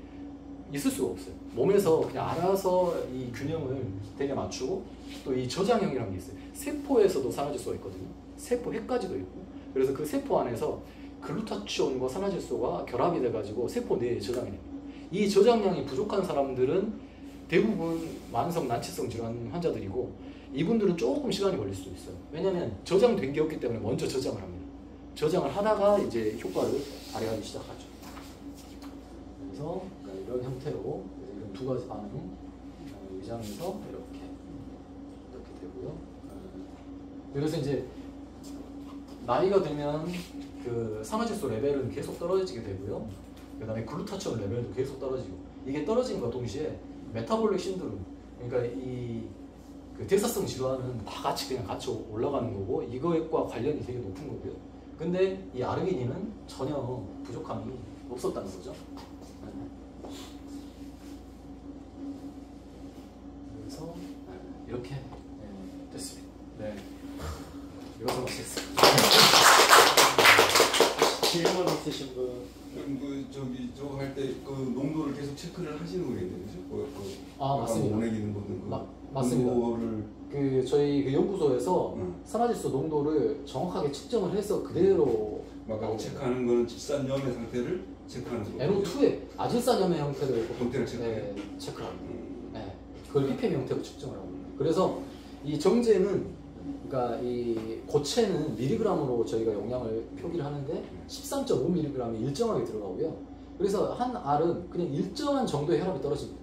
있을 수가 없어요. 몸에서 그냥 알아서 이 균형을 되게 맞추고 또 이 저장형이라는 게 있어요. 세포에서도 산화질소가 있거든요. 세포 핵까지도 있고 그래서 그 세포 안에서 글루타치온과 산화질소가 결합이 돼가지고 세포 내에 저장이 됩니다. 이 저장량이 부족한 사람들은 대부분 만성 난치성 질환 환자들이고 이분들은 조금 시간이 걸릴 수도 있어요. 왜냐하면 저장된 게 없기 때문에 먼저 저장을 합니다. 저장을 하다가 이제 효과를 발휘하기 시작하죠. 그래서 이런 형태로 이런 두 가지 반응 위장에서 이렇게 되고요. 그래서 이제 나이가 들면 그 산화질소 레벨은 계속 떨어지게 되고요. 그 다음에 글루타치온 레벨도 계속 떨어지고 이게 떨어짐과 동시에 메타볼릭 신드롬 그러니까 이 그 대사성 질환은 다 같이 그냥 같이 올라가는 거고 이거과 관련이 되게 높은 거고요. 근데 이 아르기닌은 전혀 부족함이 없었다는 거죠. 그래서 이렇게 됐습니다. 네, 이것을 마치겠습니다. 질문 있으신 분? 저기 저거 할 때 그 농도를 계속 체크를 하시는 거겠네요, 그죠? 맞습니다. 원액 있는 것들 맞습니다. 농도를 그 저희 그 연구소에서 응. 산화질소 농도를 정확하게 측정을 해서 그대로 막 나오고 체크하는 거는 질산염의 상태를 체크하는 거죠. NO2의 아질산염의 형태를 형태를 체크해요? 체크하고 네. 그걸 ppm 형태로 측정을 하고 그래서 이 정제는 그러니까 이 고체는 미리그램으로 저희가 용량을 표기를 하는데 13.5mg이 일정하게 들어가고요. 그래서 한 알은 그냥 일정한 정도의 혈압이 떨어집니다.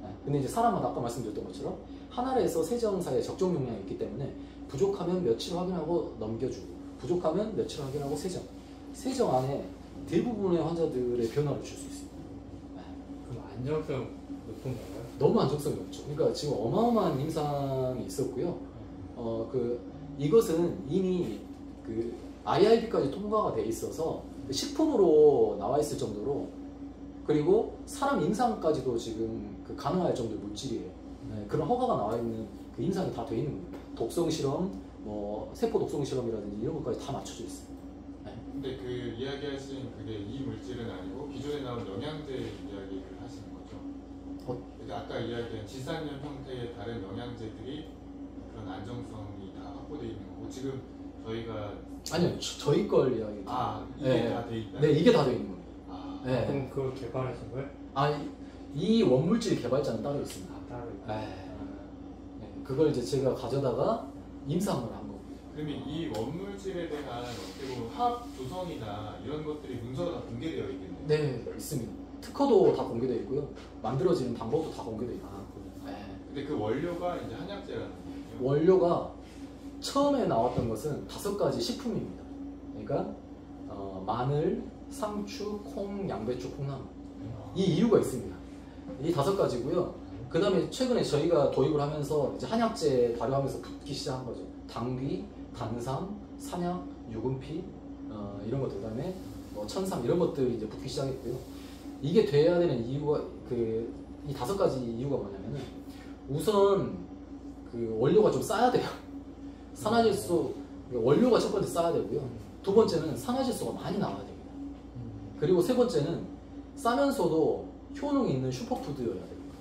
네. 근데 이제 사람마다 아까 말씀드렸던 것처럼 한 알에서 세정 사이에 적정 용량이 있기 때문에 부족하면 며칠 확인하고 넘겨주고 부족하면 며칠 확인하고 세정 안에 대부분의 환자들의 변화를 줄 수 있습니다. 네. 그럼 안정성 높은 건가요? 너무 안정성이 높죠. 그러니까 지금 어마어마한 임상이 있었고요. 이것은 이미 그 IRB까지 통과가 돼 있어서 식품으로 나와 있을 정도로 그리고 사람 임상까지도 지금 그 가능할 정도의 물질이에요. 네, 그런 허가가 나와 있는 그 임상이 다 돼 있는 겁니다. 독성 실험, 뭐 세포 독성 실험이라든지 이런 것까지 다 맞춰져 있어요. 네. 근데 그 이야기하신 그게 이 물질은 아니고 기존에 나온 영양제 이야기를 하시는 거죠? 그러니까 아까 이야기한 질산염 형태의 다른 영양제들이 그런 안정성이 다 확보되어 있는 거고 지금 저희가 아니요, 저희 걸 이야기. 이게 네. 다 돼 있다. 네, 이게 다 돼 있는 거예요. 네. 그럼 그걸 개발하신 거예요? 이 원물질 개발자는 따로 있습니다. 따로 있고. 네. 그걸 이제 제가 가져다가 임상을 한 거고. 그러면 이 원물질에 대한 어떻게 보면 화학 조성이나 이런 것들이 문서가 다 공개되어 있겠네요. 네, 있습니다. 특허도 다 공개되어 있고요. 만들어지는 방법도 다 공개되어 있고. 네. 근데 그 원료가 이제 한약재라는 거예요. 원료가 처음에 나왔던 것은 5가지 식품입니다. 그러니까 마늘, 상추, 콩, 양배추, 콩나물. 이 이유가 있습니다. 이 5가지고요. 그 다음에 최근에 저희가 도입을 하면서 이제 한약재 발효하면서 붙기 시작한 거죠. 당귀, 단상, 산약, 유분피 이런 것들, 그다음에 뭐 천상 이런 것들이 이제 붙기 시작했고요. 이게 돼야 되는 이유가 이 5가지 이유가 뭐냐면은 우선 그 원료가 좀 싸야 돼요. 산화질소 원료가 첫 번째 싸야 되고요. 두 번째는 산화질소가 많이 나와야 됩니다. 그리고 세 번째는 싸면서도 효능이 있는 슈퍼푸드여야 됩니다.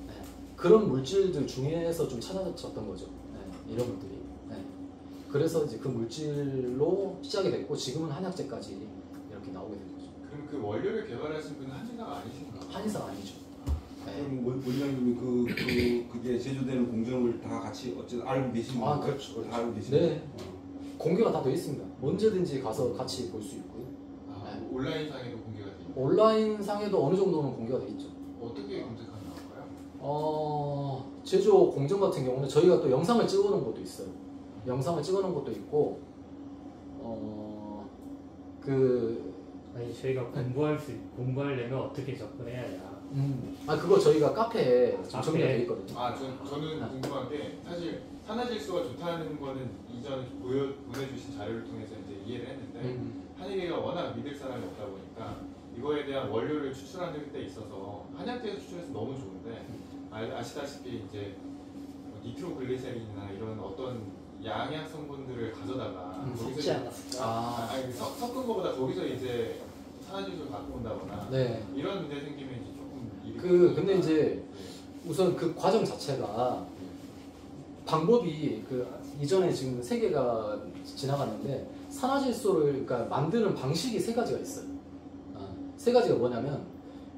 네. 그런 물질들 중에서 좀 찾아졌던 거죠. 네. 이런 것들이. 네. 그래서 이제 그 물질로 시작이 됐고 지금은 한약재까지 이렇게 나오게 된 거죠. 그럼 그 원료를 개발하신 분은 한진사가 아니신가요? 한의사가 아니죠. 네. 그럼 원장님이 그게 제조되는 공정을 다 같이 어쨌든 알고 계시는 거예요? 그렇죠. 다 알고 계시는 네. 거예요? 공개가 다 되어 있습니다. 언제든지 가서 같이 볼 수 있고요. 네. 온라인상에도 공개가 되어 있나요? 온라인 상에도 어느 정도는 공개가 되어 있죠. 어떻게 검색하면 나올까요? 제조 공정 같은 경우는 저희가 또 영상을 찍어놓은 것도 있어요. 영상을 찍어놓은 것도 있고, 아니 저희가 공부하려면 어떻게 접근해야 해요? 그거 저희가 카페에 지금 정리가 되어 있거든요. 저는 궁금한 게 사실 산화질소가 좋다는 거는 이전 보내주신 자료를 통해서 이제 이해를 했는데 한의계가 워낙 믿을 사람이 없다 보니까 이거에 대한 원료를 추출하는 데 있어서 한약재에서 추출해서 너무 좋은데 아시다시피 이제 니트로글리세린이나 이런 어떤 양약 성분들을 가져다가 섞지 않았을까? 섞은 것보다 거기서 이제 산화질소를 갖고 온다거나 네. 이런 문제 생기면 이제 조금 일이 근데 이제 우선 그 과정 자체가 방법이 이전에 지금 3개가 지나갔는데 산화질소를 그러니까 만드는 방식이 3가지가 있어요. 3가지가 뭐냐면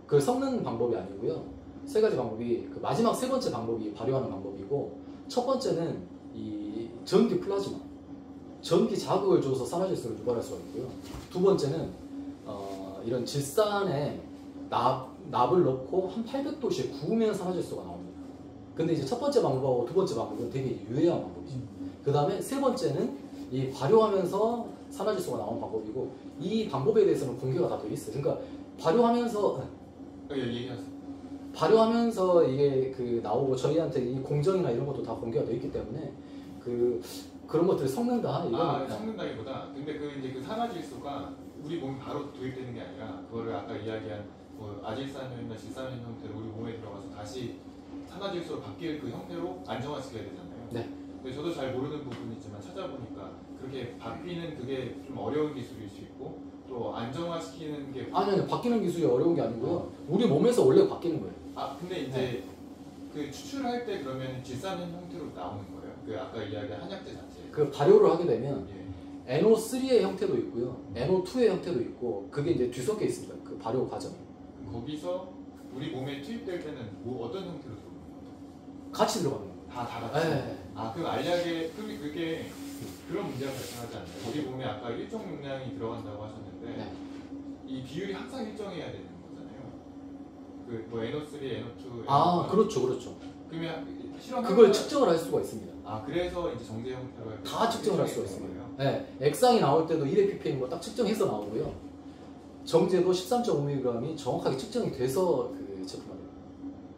그 섞는 방법이 아니고요. 3가지 방법이 그 마지막 3번째 방법이 발효하는 방법이고 첫 번째는 이 전기 플라즈마 전기 자극을 줘서 산화질소를 유발할 수가 있고요. 두 번째는 이런 질산에 납을 넣고 한 800도씨에 구우면 산화질소가 나옵니다. 근데 이제 첫 번째 방법하고 두 번째 방법은 되게 유해한 방법이죠. 그 다음에 세 번째는 이 발효하면서 산화질소가 나오는 방법이고 이 방법에 대해서는 공개가 다 되어 있어요. 그러니까 발효하면서 이게 나오고 저희한테 이 공정이나 이런 것도 다 공개가 되어 있기 때문에 그런 것들을 섞는다 이건 섞는다기보다 근데 이제 그 산화질소가 우리 몸에 바로 도입되는 게 아니라 그거를 아까 이야기한 뭐 아질산염이나 질산염 형태로 우리 몸에 들어가서 다시 산화질소로 바뀔 그 형태로 안정화시켜야 되잖아요. 네. 근데 저도 잘 모르는 부분이지만 찾아보니까 그렇게 바뀌는 그게 좀 어려운 기술일 수 있고 또 안정화시키는 게 아니 바뀌는 기술이 어려운 게 아니고요. 우리 몸에서 원래 바뀌는 거예요. 근데 이제 그 추출할 때 그러면 질산염 형태로 나오는 거예요? 그 아까 이야기한 한약재 자체. 그 발효를 하게 되면 예. NO3의 형태도 있고요, NO2의 형태도 있고 그게 이제 뒤섞여 있습니다. 그 발효 과정이. 거기서 우리 몸에 투입될 때는 뭐 어떤 형태로 들어오는 거예요? 같이 들어가는 거예요. 다 같이. 네. 그럼 알약에 그게 그런 문제가 발생하지 않나요? 우리 몸에 아까 일정 용량이 들어간다고 하셨는데 네. 이 비율이 항상 일정해야 되는 거잖아요. 그 뭐 NO3, NO2. 그렇죠. 그러면 실험 그걸 측정을 할 수가 있습니다. 그래서 이제 정제 형태로 해서 다 측정을 할 수가 일정해지는 있습니다. 거예요? 네, 액상이 나올 때도 1회 ppm 뭐 딱 측정해서 나오고요. 정제도 13.5mg이 정확하게 측정이 돼서 그 제품이 돼요.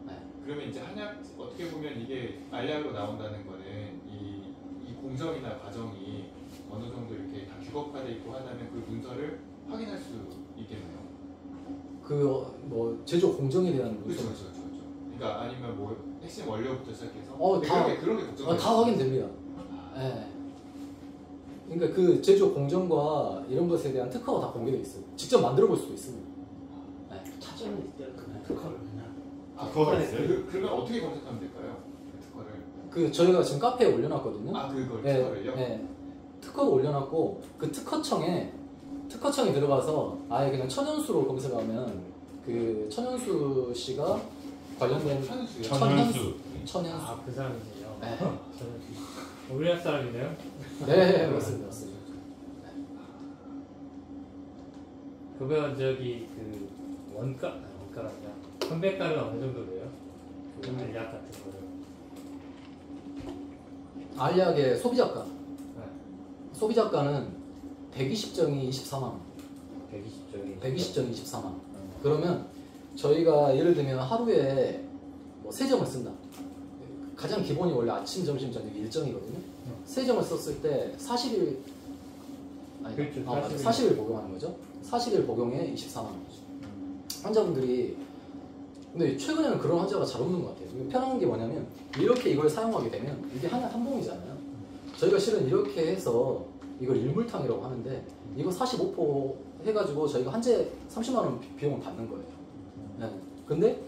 네. 그러면 이제 한약 어떻게 보면 이게 알약으로 나온다는 거는 이 공정이나 과정이 어느 정도 이렇게 다 규격화돼 있고 하다면 그 문서를 확인할 수 있겠네요. 그 뭐 제조 공정에 대한 그렇죠. 문서. 그러니까 아니면 뭐 핵심 원료부터 시작해서 그런 게 걱정돼요. 다 확인됩니다. 네. 그러니까 그 제조 공정과 이런 것에 대한 특허가 다 공개되어 있어요. 직접 만들어 볼 수도 있습니다. 네. 찾으면 있대요. 그 특허를 그냥. 특허가 있어요? 그러면 어떻게 검색하면 될까요? 그 특허를. 그 저희가 지금 카페에 올려놨거든요. 그걸 네, 특허를요? 네. 특허도 올려놨고 그 특허청에 들어가서 아예 그냥 천연수로 검색하면 그 천연수 씨가 관련된 천연수요? 천연수. 그 사람이세요? 네. 저는 우리나라 사람이네요? 네, 맞습니다. 그러면 저기 그 원가가 아니라 판매가는 어느 정도 돼요? 그 알약 같은 거를. 알약의 소비자가 네. 소비자가는 120정이 24만 원. 120정이. 24만 원. 그러면 저희가 예를 들면 하루에 뭐 3점을 쓴다. 가장 기본이 원래 아침, 점심, 저녁 일정이거든요. 3점을 썼을 때 40일 아니, 그렇죠. 40일 복용하는 거죠. 40일 복용에 24만 원이죠. 환자분들이 근데 최근에는 그런 환자가 잘 없는 것 같아요. 편한 게 뭐냐면 이렇게 이걸 사용하게 되면 이게 한 봉이잖아요. 저희가 실은 이렇게 해서 이걸 일물탕이라고 하는데 이거 45포 해가지고 저희가 한 재 30만 원 비용을 받는 거예요. 네. 근데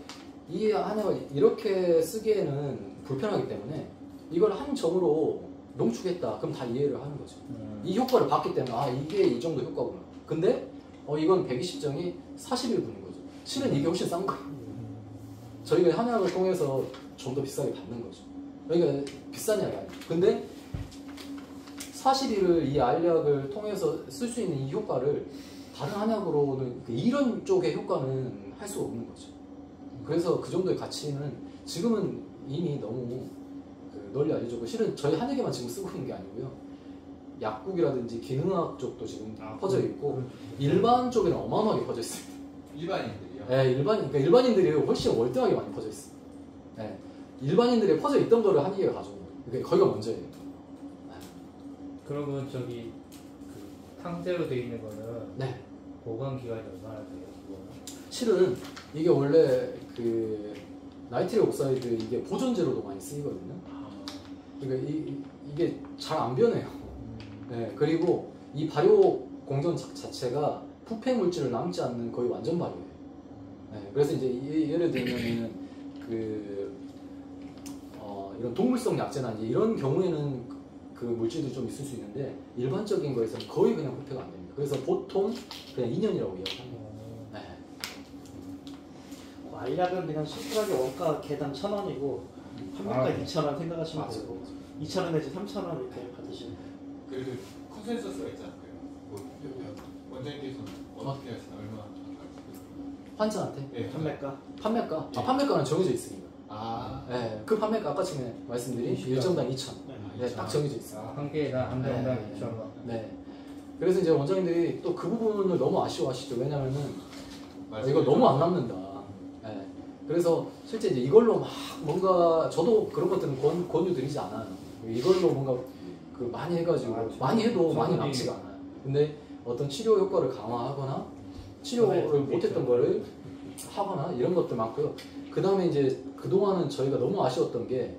이 한약을 이렇게 쓰기에는 불편하기 때문에 이걸 한 점으로 농축했다. 그럼 다 이해를 하는 거죠. 이 효과를 봤기 때문에 이게 이 정도 효과구나. 근데 이건 120정이 40일 부는 거죠. 실은 이게 훨씬 싼 거예요. 저희가 한약을 통해서 좀 더 비싸게 받는 거죠. 그러니까 비싼 약이 아니에요. 근데 40일을 이 알약을 통해서 쓸 수 있는 이 효과를 다른 한약으로는 이런 쪽의 효과는 할 수가 없는 거죠. 그래서 그 정도의 가치는 지금은 이미 너무 널리 알려졌고 실은 저희 한약에만 지금 쓰고 있는 게 아니고요. 약국이라든지 기능학 쪽도 지금 퍼져 있고 일반 쪽에는 어마어마하게 퍼져 있습니다. 일반인들이요? 네, 일반인들이 훨씬 월등하게 많이 퍼져 있어요. 네, 일반인들이 퍼져 있던 거를 한의회가 가져온 거예요. 그러니까 거기가 먼저예요. 네. 그러면 저기 그 탕제로 돼 있는 거는 네. 보관 기간이 얼마나 돼요? 그거는? 실은 이게 원래 그 나이트릴 옥사이드 이게 보존제로도 많이 쓰이거든요. 그러니까 이게 잘 안 변해요. 네, 그리고 이 발효 공정 자체가 부패 물질을 남지 않는 거의 완전 발효예요. 네, 그래서 이제 예를 들면은 이런 동물성 약재나 이제 이런 경우에는 그 물질도 좀 있을 수 있는데 일반적인 거에서는 거의 그냥 부패가 안 됩니다. 그래서 보통 그냥 2년이라고 이야기합니다. 네. 알약은 그냥 심플하게 원가 개당 1,000원이고 판매가 2,000원 생각하시면 맞아요. 되고 2,000원 내지 3,000원 이렇게 받으시면 돼요. 그래도 컨센서스가 있잖아요. 뭐 원장님께서는 어떻게 하시나 얼마? 환자한테 네, 판매가 판매가 네. 판매가는 정해져 있습니다. 네, 그 판매가 아까 전에 말씀드린 1점당 2,000. 네, 딱 정해져 있어요. 한 개당 한 병당 네. 2,000원. 네. 그래서 이제 원장님들이 또 그 부분을 너무 아쉬워하시죠. 왜냐면은 이거 너무 안 남는다. 네. 그래서 실제 이제 이걸로 막 뭔가 저도 그런 것들은 권유드리지 않아요. 이걸로 뭔가 그 많이 해가지고 많이 해도 많이 남지가 않아요. 근데 어떤 치료 효과를 강화하거나 치료를 못했던 거를 하거나 이런 것들 많고요. 그 다음에 이제 그동안은 저희가 너무 아쉬웠던 게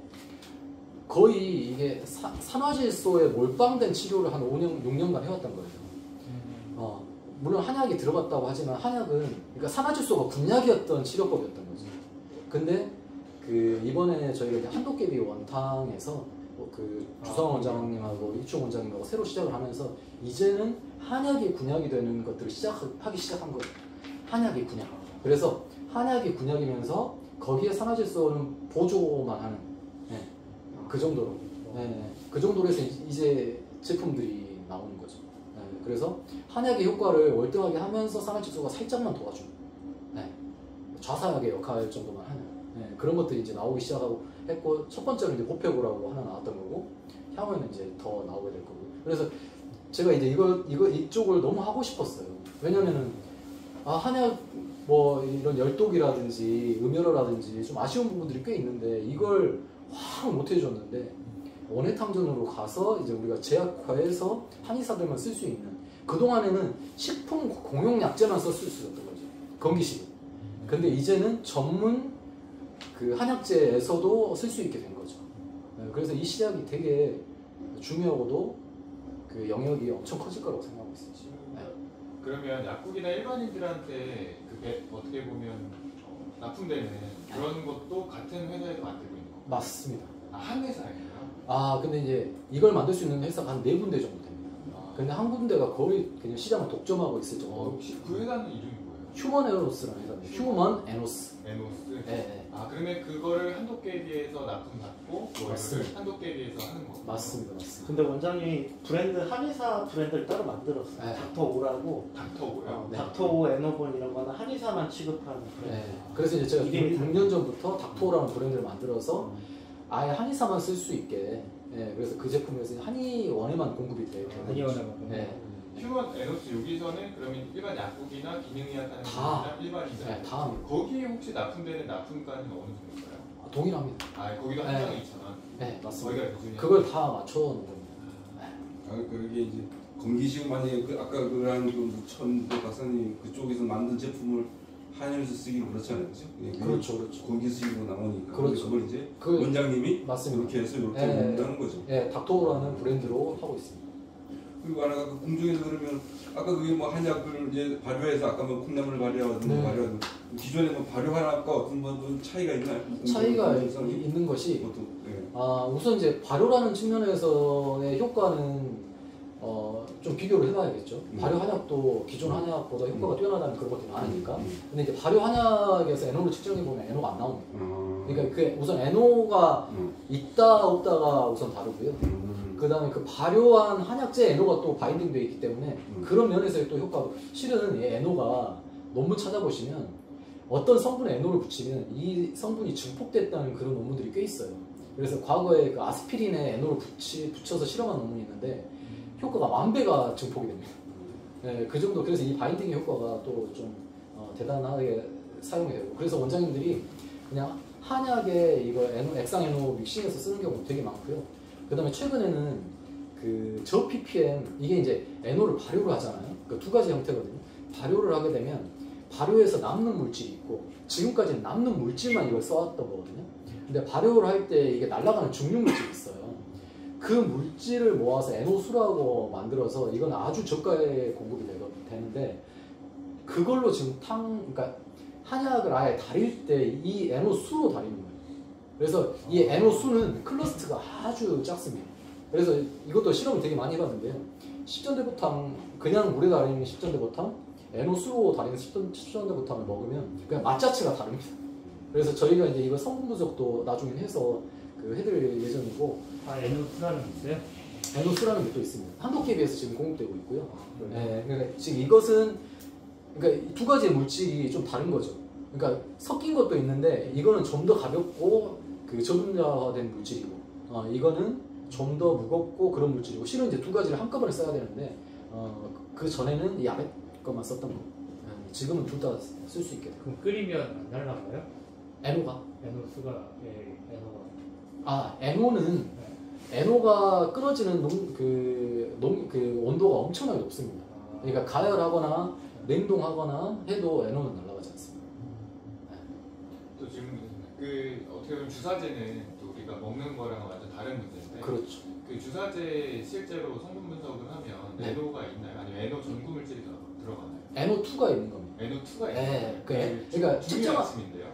거의 이게 산화질소에 몰빵된 치료를 한 5년, 6년간 해왔던 거예요. 물론 한약이 들어갔다고 하지만 한약은 그러니까 산화질소가 군약이었던 치료법이었던 거죠. 근데 그 이번에 저희가 이제 한도깨비 원탕에서 그 주성 원장님하고 이충 원장님하고 새로 시작을 하면서 이제는 한약이 군약이 되는 것들을 하기 시작한 거예요. 한약이 군약. 그래서 한약이 군약이면서 거기에 산화질소는 보조만 하는 그 정도로 그 정도로 해서 이제 제품들이 나오는 거죠. 그래서 한약의 효과를 월등하게 하면서 산화질소가 살짝만 도와주는 좌사약의 역할 정도만 하는 그런 것들이 이제 나오기 시작하고 했고, 첫 번째로 이제 보페고라고 하나 나왔던 거고, 향후에는 이제 더 나오게 될 거고. 그래서 제가 이제 이쪽을 너무 하고 싶었어요. 왜냐면은 한약 뭐 이런 열독이라든지 음혈어라든지 좀 아쉬운 부분들이 꽤 있는데 이걸 확 못 해줬는데 원예탕전으로 가서 이제 우리가 제약화해서 한의사들만 쓸 수 있는, 그동안에는 식품 공용약제만 썼을 수 있었던 거죠. 건기식은. 근데 이제는 전문 그 한약재에서도 쓸 수 있게 된 거죠. 그래서 이 시작이 되게 중요하고도 그 영역이 엄청 커질 거라고 생각하고 있어요. 그러면 약국이나 일반인들한테 그게 어떻게 보면 납품되는 그런 것도 같은 회사에서 만들고 있는 거예요? 맞습니다. 한 회사예요? 근데 이제 이걸 만들 수 있는 회사가 한 4군데 정도 됩니다. 근데 한 군데가 거의 그냥 시장을 독점하고 있을 정도로. 혹시 그 회사는 이름이 뭐예요? 휴먼 에노스라는 회사입니다. 휴먼 에노스. 에노스? 네. 그러면 그거를 한도깨비에서 납품받고 맞습니다. 한도깨비에서 하는 거예요? 맞습니다. 근데 원장님이 브랜드 한의사 브랜드를 따로 만들었어요. 네. 닥터오라고. 닥터고요? 네. 닥터오, 에너본 이런 거는 한의사만 취급하는 브랜드. 그래서 이제 제가 이름이 6년 전부터 닥토라는 브랜드를 만들어서 아예 한의사만 쓸 수 있게. 그래서 그 제품에서 한의원에만 공급이 돼요. 한의원에만. 네. 휴먼 에노스 여기서는 그러면 일반 약국이나 기능의학 하는 다. 분이나 일반인들 네, 다 합니다. 거기에 혹시 납품되는 납품가는 어느 정도인가요? 동일합니다. 거기도 한 장에 2,000원? 네, 맞습니다. 거기가 기준이에요? 그걸 다 맞춰놓은 겁니다. 그게 이제 건기식 만약에 아까 그한 천도 박사님 그쪽에서 만든 제품을 한의에서 쓰기 그렇잖아요, 그죠? 그렇죠. 건기식으로 나오니까. 그렇죠. 그걸 이제 그- 원장님이 맞습니다. 이렇게 해서 이렇게 네. 만든다는 거죠. 닥토라는 브랜드로 하고 있습니다. 그리고 아까 그 공중에서 그러면 아까 그게 뭐 한약을 이제 발효해서 아까 뭐 콩나물 발효하든 네. 발효하든 기존에 뭐 발효 한약과 어떤 뭐 차이가 있나요? 차이가 공정성이? 있는 것이 보통 우선 이제 발효라는 측면에서의 효과는 좀 비교를 해봐야겠죠. 발효 한약도 기존 한약보다 효과가 뛰어나다는 그런 것들이 많으니까. 근데 이제 발효 한약에서 NO를 측정해 보면 NO가 안 나옵니다. 그러니까 그 우선 NO가 있다 없다가 우선 다르고요. 그 다음에 그 발효한 한약재 NO가 또 바인딩되어 있기 때문에 그런 면에서의 또 효과도, 실은 이 NO가 논문 찾아보시면 어떤 성분에 NO를 붙이면 이 성분이 증폭됐다는 그런 논문들이 꽤 있어요. 그래서 과거에 그 아스피린에 NO를 붙여서 실험한 논문이 있는데 효과가 1000배가 증폭이 됩니다. 그 정도. 그래서 이 바인딩의 효과가 또 좀 대단하게 사용이 되고, 그래서 원장님들이 그냥 한약에 이거 액상 NO 믹싱해서 쓰는 경우도 되게 많고요. 그 다음에 최근에는 그 저 ppm, 이게 이제 NO를 발효를 하잖아요. 그 두 가지 형태거든요. 발효를 하게 되면 발효에서 남는 물질이 있고, 지금까지는 남는 물질만 이걸 써왔던 거거든요. 근데 발효를 할 때 이게 날아가는 중류 물질이 있어요. 그 물질을 모아서 NO수라고 만들어서 이건 아주 저가에 공급이 되는데, 그걸로 지금 그러니까 한약을 아예 다릴 때 이 NO수로 다리는 거예요. 그래서 이 NO수는 클러스트가 아주 작습니다. 그래서 이것도 실험을 되게 많이 해봤는데요. 10전대보탕, 그냥 물에 다리는 10전대보탕, NO수로 다리는 10전대보탕을 먹으면 그냥 맛 자체가 다릅니다. 그래서 저희가 이제 이거 성분 분석도 나중에 해서 해드릴 예정이고. NO수라는 게 있어요? NO수라는 게 또 있습니다. 한도깨비에서 지금 공급되고 있고요. 그러니까 지금 이것은, 그러니까 두 가지의 물질이 좀 다른 거죠. 그러니까 섞인 것도 있는데 이거는 좀 더 가볍고 그 저분자화된 물질이고, 이거는 좀 더 무겁고 그런 물질이고, 실은 이제 두 가지를 한꺼번에 써야 되는데 그 전에는 이 아래 것만 썼던 거. 지금은 둘 다 쓸 수 있게 돼요. 그럼 끓이면 안 날아가요? NO가? NO수가 NO가. NO는 NO가 끊어지는 온도가 엄청나게 높습니다. 그러니까 가열하거나 냉동하거나 해도 NO는 날아가지 않습니다. 또 지금 그 어떻게 보면 주사제는 또 우리가 먹는 거랑 완전 다른 문제인데 그렇죠. 그 주사제 실제로 성분 분석을 하면 네. NO가 있나요? 아니면 NO 전구 물질이 들어가나요? NO2가 있는 겁니다. NO2가 네, 있나요? 그러니까 중요 측정하- 약품인데요.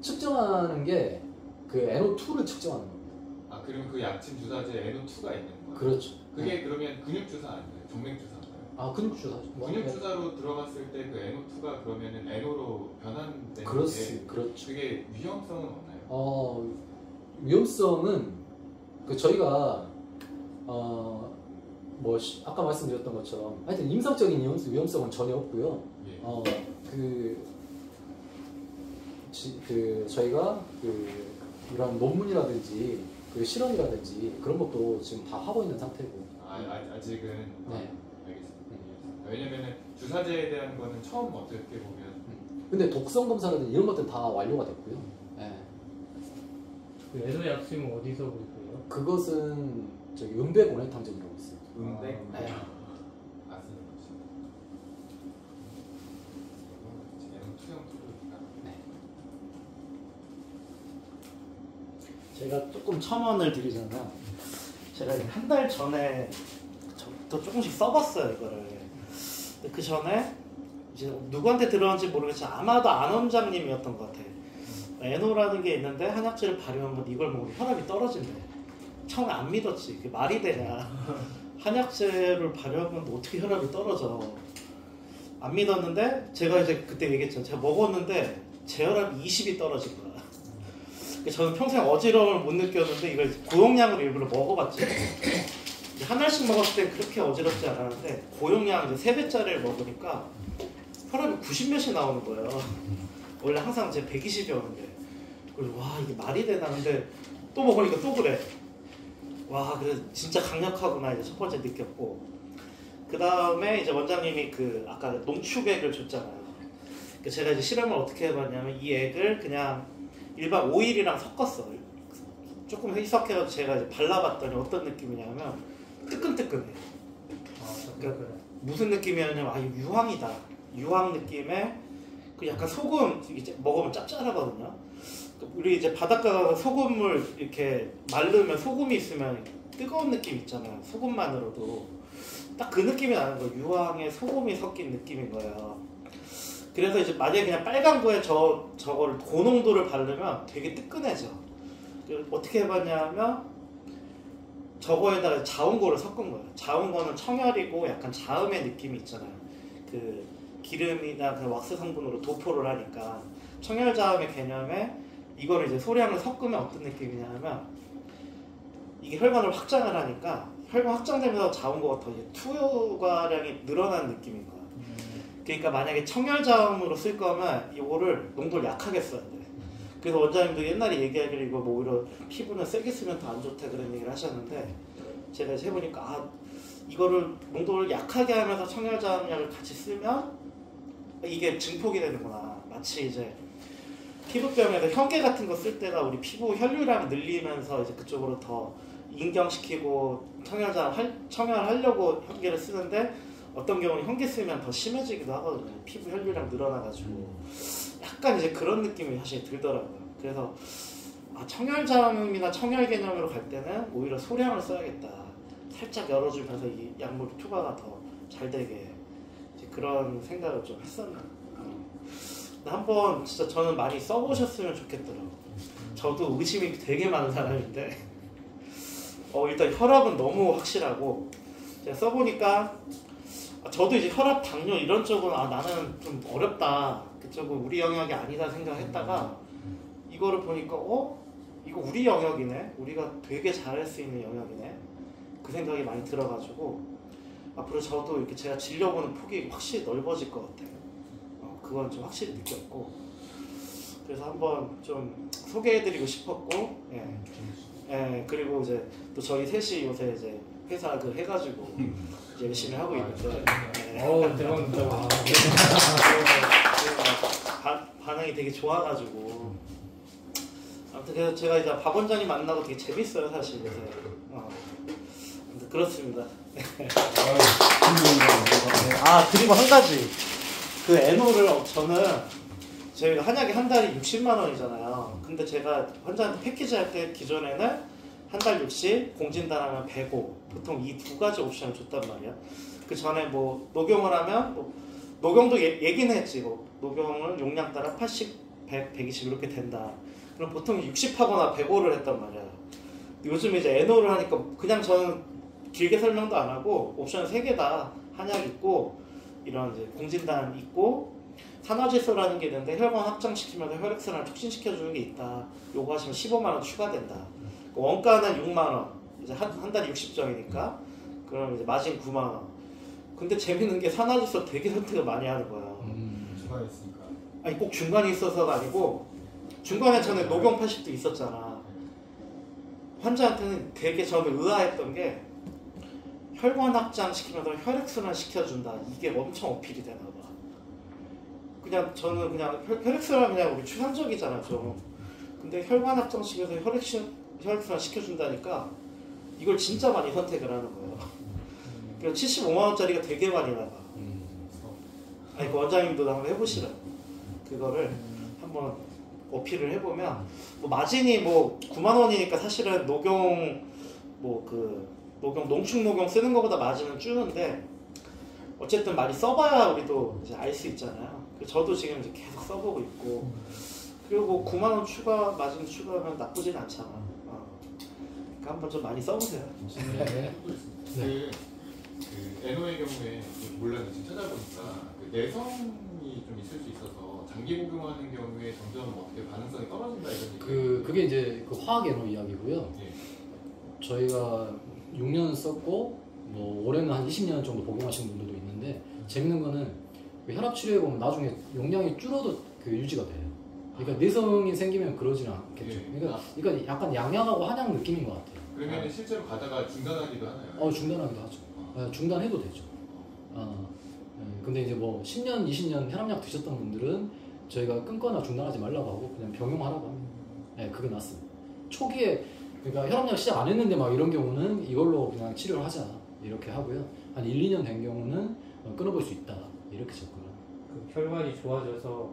측정하는 게 그 NO2를 측정하는 겁니다. 아 그러면 그 약침 주사제에 NO2가 있는 거예요? 그렇죠. 그게 그러면 근육 주사 아니에요? 정맥 주사인가요? 아 근육 주사. 근육 주사로 들어갔을 때 그 NO2가 그러면은 NO로 변환되는 게 그렇죠. 그게 위험성은 없나요? 위험성은 그 저희가 아까 말씀드렸던 것처럼 하여튼 임상적인 위험성은 전혀 없고요. 예. 저희가 이런 논문이라든지 실험이라든지 그런 것도 지금 다 하고 있는 상태고. 아직은 네. 알겠습니다. 왜냐면은 주사제에 대한 거는 처음 어떻게 보면 근데 독성 검사라든지 이런 것들 다 완료가 됐고요. 네. 그 NO 약침은 어디서 구입해요? 그것은 저기 은백 원액탕정이라고 있어요. 음대 네. 안 쓰는 거지. 얘는 투영 투로니까. 제가 조금 첨언을 드리자면 제가 한 달 전에 저부터 조금씩 써봤어요 이거를. 근데 그 전에 이제 누구한테 들었는지 모르겠지만 아마도 안 원장님이었던 것 같아요. NO라는 게 있는데 한약재를 발효하면 이걸 먹으면 혈압이 떨어진대. 처음에 안 믿었지. 그게 말이 되냐. 한약재를 발효하면 어떻게 혈압이 떨어져. 안 믿었는데 제가 이제 그때 얘기했잖아요. 제가 먹었는데 제 혈압이 20이 떨어진 거야. 저는 평생 어지러움을 못 느꼈는데 이걸 고용량으로 일부러 먹어봤지. 한 알씩 먹었을 때 그렇게 어지럽지 않았는데 고용량 이제 3배짜리를 먹으니까 혈압이 90 몇이 나오는 거예요. 원래 항상 제 120이었는데 그래서 와 이게 말이 되나. 근데 또 먹으니까 또 그래. 와 그래 진짜 강력하구나 이제 첫 번째 느꼈고, 그 다음에 이제 원장님이 그 아까 농축액을 줬잖아요. 제가 이제 실험을 어떻게 해봤냐면 이 액을 그냥 일반 오일이랑 섞었어. 조금 희석해서 제가 이제 발라봤더니 어떤 느낌이냐면 뜨끈뜨끈해. 그러니까 무슨 느낌이냐면 아 이거 유황이다. 유황 느낌의 그 약간 소금 이제 먹으면 짭짤하거든요. 우리 이제 바닷가 가서 소금을 이렇게 마르면 소금이 있으면 뜨거운 느낌 있잖아요. 소금만으로도 딱 그 느낌이 나는 거예요. 유황에 소금이 섞인 느낌인 거예요. 그래서 이제 만약에 그냥 빨간 거에 저거를 고농도를 바르면 되게 뜨끈해져. 어떻게 해봤냐면 저거에다가 자운고를 섞은 거예요. 자운고는 청열이고 약간 자음의 느낌이 있잖아요. 그 기름이나 그 왁스 성분으로 도포를 하니까 청열자음의 개념에 이거를 이제 소량을 섞으면 어떤 느낌이냐면 이게 혈관을 확장을 하니까 혈관 확장되면서 자운고가 더 이제 투과량이 늘어나는 느낌인 거야. 그러니까 만약에 청열자음으로 쓸 거면 이거를 농도를 약하게 써야 돼. 그래서 원장님도 옛날에 얘기하기를 이거 뭐 오히려 피부는 세게 쓰면 더 안 좋다 그런 얘기를 하셨는데 제가 이제 해보니까 아 이거를 농도를 약하게 하면서 청열자음약을 같이 쓰면 이게 증폭이 되는구나. 마치 이제 피부병에서 현계 같은 거 쓸 때가 우리 피부 혈류량 늘리면서 이제 그쪽으로 더 인경시키고 청열하려고 현계를 쓰는데 어떤 경우는 현계 쓰면 더 심해지기도 하거든요. 피부 혈류량 늘어나가지고 약간 이제 그런 느낌이 사실 들더라고요. 그래서 아, 청열자음이나 청열 개념으로 갈 때는 오히려 소량을 써야겠다. 살짝 열어주면서 이 약물 투과가 더 잘 되게 이제 그런 생각을 좀 했었나. 한번 진짜 저는 많이 써보셨으면 좋겠더라고요. 저도 의심이 되게 많은 사람인데 일단 혈압은 너무 확실하고 제가 써보니까 저도 이제 혈압, 당뇨 이런 쪽은 나는 좀 어렵다. 그쪽은 우리 영역이 아니다 생각했다가 이거를 보니까 이거 우리 영역이네. 우리가 되게 잘할 수 있는 영역이네. 그 생각이 많이 들어가지고 앞으로 저도 이렇게 제가 진료보는 폭이 확실히 넓어질 것 같아요. 그건 좀 확실히 느꼈고 그래서 한번 좀 소개해드리고 싶었고 예, 그리고 이제 또 저희 셋이 요새 이제 회사 해가지고 이제 열심히 하고 있는데 대박. 반응이 되게 좋아가지고 아무튼 그래서 제가 이제 박 원장님 만나고 되게 재밌어요 사실 요새. 아무튼 그렇습니다. 그리고 한 가지 그 NO를 저는 저희가 한약이 한 달에 60만 원이잖아요. 근데 제가 환자한테 패키지 할 때 기존에는 한 달 60, 공진단하면 105. 보통 이 두 가지 옵션을 줬단 말이야. 그 전에 뭐 녹용을 하면 뭐 녹용도 얘기는 했지. 뭐 녹용을 용량 따라 80, 100, 120 이렇게 된다. 그럼 보통 60하거나 105를 했단 말이야. 요즘 이제 NO를 하니까 그냥 저는 길게 설명도 안 하고 옵션 3개 다 한약 있고 이런 이제 공진단 있고 산화질소라는 게 있는데 혈관 확장시키면서 혈액순환을 촉진시켜주는 게 있다. 요거 하시면 15만 원 추가된다. 원가는 6만 원. 이제 한 달에 60정이니까 그럼 이제 마진 9만 원. 근데 재밌는 게 산화질소 되게 선택을 많이 하는 거야. 중간에 있으니까. 아니 꼭 중간에 있어서가 아니고 중간에 저는 녹용 80도 있었잖아. 환자한테는 되게 저는 의아했던 게 혈관 확장 시키면서 혈액순환 시켜준다. 이게 엄청 어필이 되나 봐. 그냥 저는 그냥 혈액순환 그냥 우리 추상적이잖아 좀. 근데 혈관 확장 시켜서 혈액순환 시켜준다니까 이걸 진짜 많이 선택을 하는 거예요. 그래서 75만 원짜리가 되게 많이 나가. 아니 그 원장님도 한번 해보시라. 그거를 한번 어필을 해보면 뭐 마진이 뭐 9만 원이니까 사실은 녹용 뭐 그 녹용 농축 녹용 쓰는 것보다 마진은 주는데 어쨌든 많이 써봐야 우리도 이제 알 수 있잖아요. 그래서 저도 지금 이제 계속 써보고 있고 그리고 뭐 9만 원 추가 마진 추가하면 나쁘진 않잖아. 그러니까 한번 좀 많이 써보세요. 그 NO의 경우에 몰랐는데 지금 찾아보니까 그 내성이 좀 있을 수 있어서 장기 복용하는 경우에 점점 어떻게 반응성이 떨어진다 이런 얘기. 그게 이제 그 화학 NO 이야기고요. 예. 저희가 6년 썼고 뭐 올해는 한 20년 정도 복용하시는 분들도 있는데 재밌는 거는 그 혈압 치료해 보면 나중에 용량이 줄어도 그 유지가 돼요. 그러니까 내성이 생기면 그러지는 않겠죠. 예. 그러니까 약간 양양하고 한약 느낌인 것 같아요. 그러면 실제로 가다가 중단하기도 하나요? 중단하기도 하죠. 중단해도 되죠. 근데 이제 뭐 10년, 20년 혈압약 드셨던 분들은 저희가 끊거나 중단하지 말라고 하고 그냥 병용하라고 합니다. 네, 그게 낫습니다. 초기에 그러니까 혈압약 시작 안 했는데 막 이런 경우는 이걸로 그냥 치료를 하자 이렇게 하고요. 한 1, 2년 된 경우는 끊어볼 수 있다 이렇게 접근을. 그 혈관이 좋아져서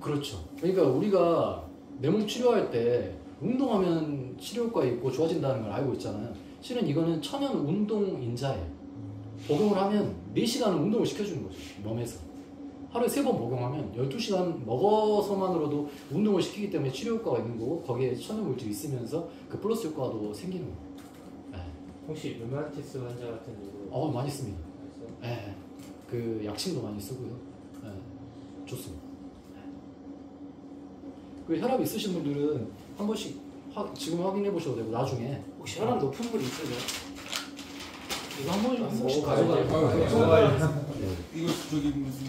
그렇죠. 그러니까 우리가 내 몸 치료할 때 운동하면 치료 효과 있고 좋아진다는 걸 알고 있잖아요. 실은 이거는 천연 운동 인자예요. 복용을 하면 4시간은 운동을 시켜주는 거죠. 몸에서. 하루에 3번 복용하면 12시간 먹어서만으로도 운동을 시키기 때문에 치료 효과가 있는 거고 거기에 천연 물질이 있으면서 그 플러스 효과도 생기는 거예요. 네. 혹시 류마티스 환자 같은 경우 많이 씁니다. 네. 그 약침도 많이 쓰고요. 네. 좋습니다. 그 혈압 있으신 분들은 한 번씩 지금 확인해 보셔도 되고 나중에 혹시 혈압 높은 분 있으세요? 이거 한 번씩 가져가요. 가져가요. 이거 저기 무슨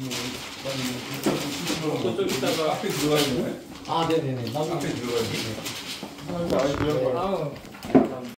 뭐 저쪽 있다가 앞에 들어가야 되네. 네네네. 나중에 앞에 들어가야 돼. 아니 그냥 다음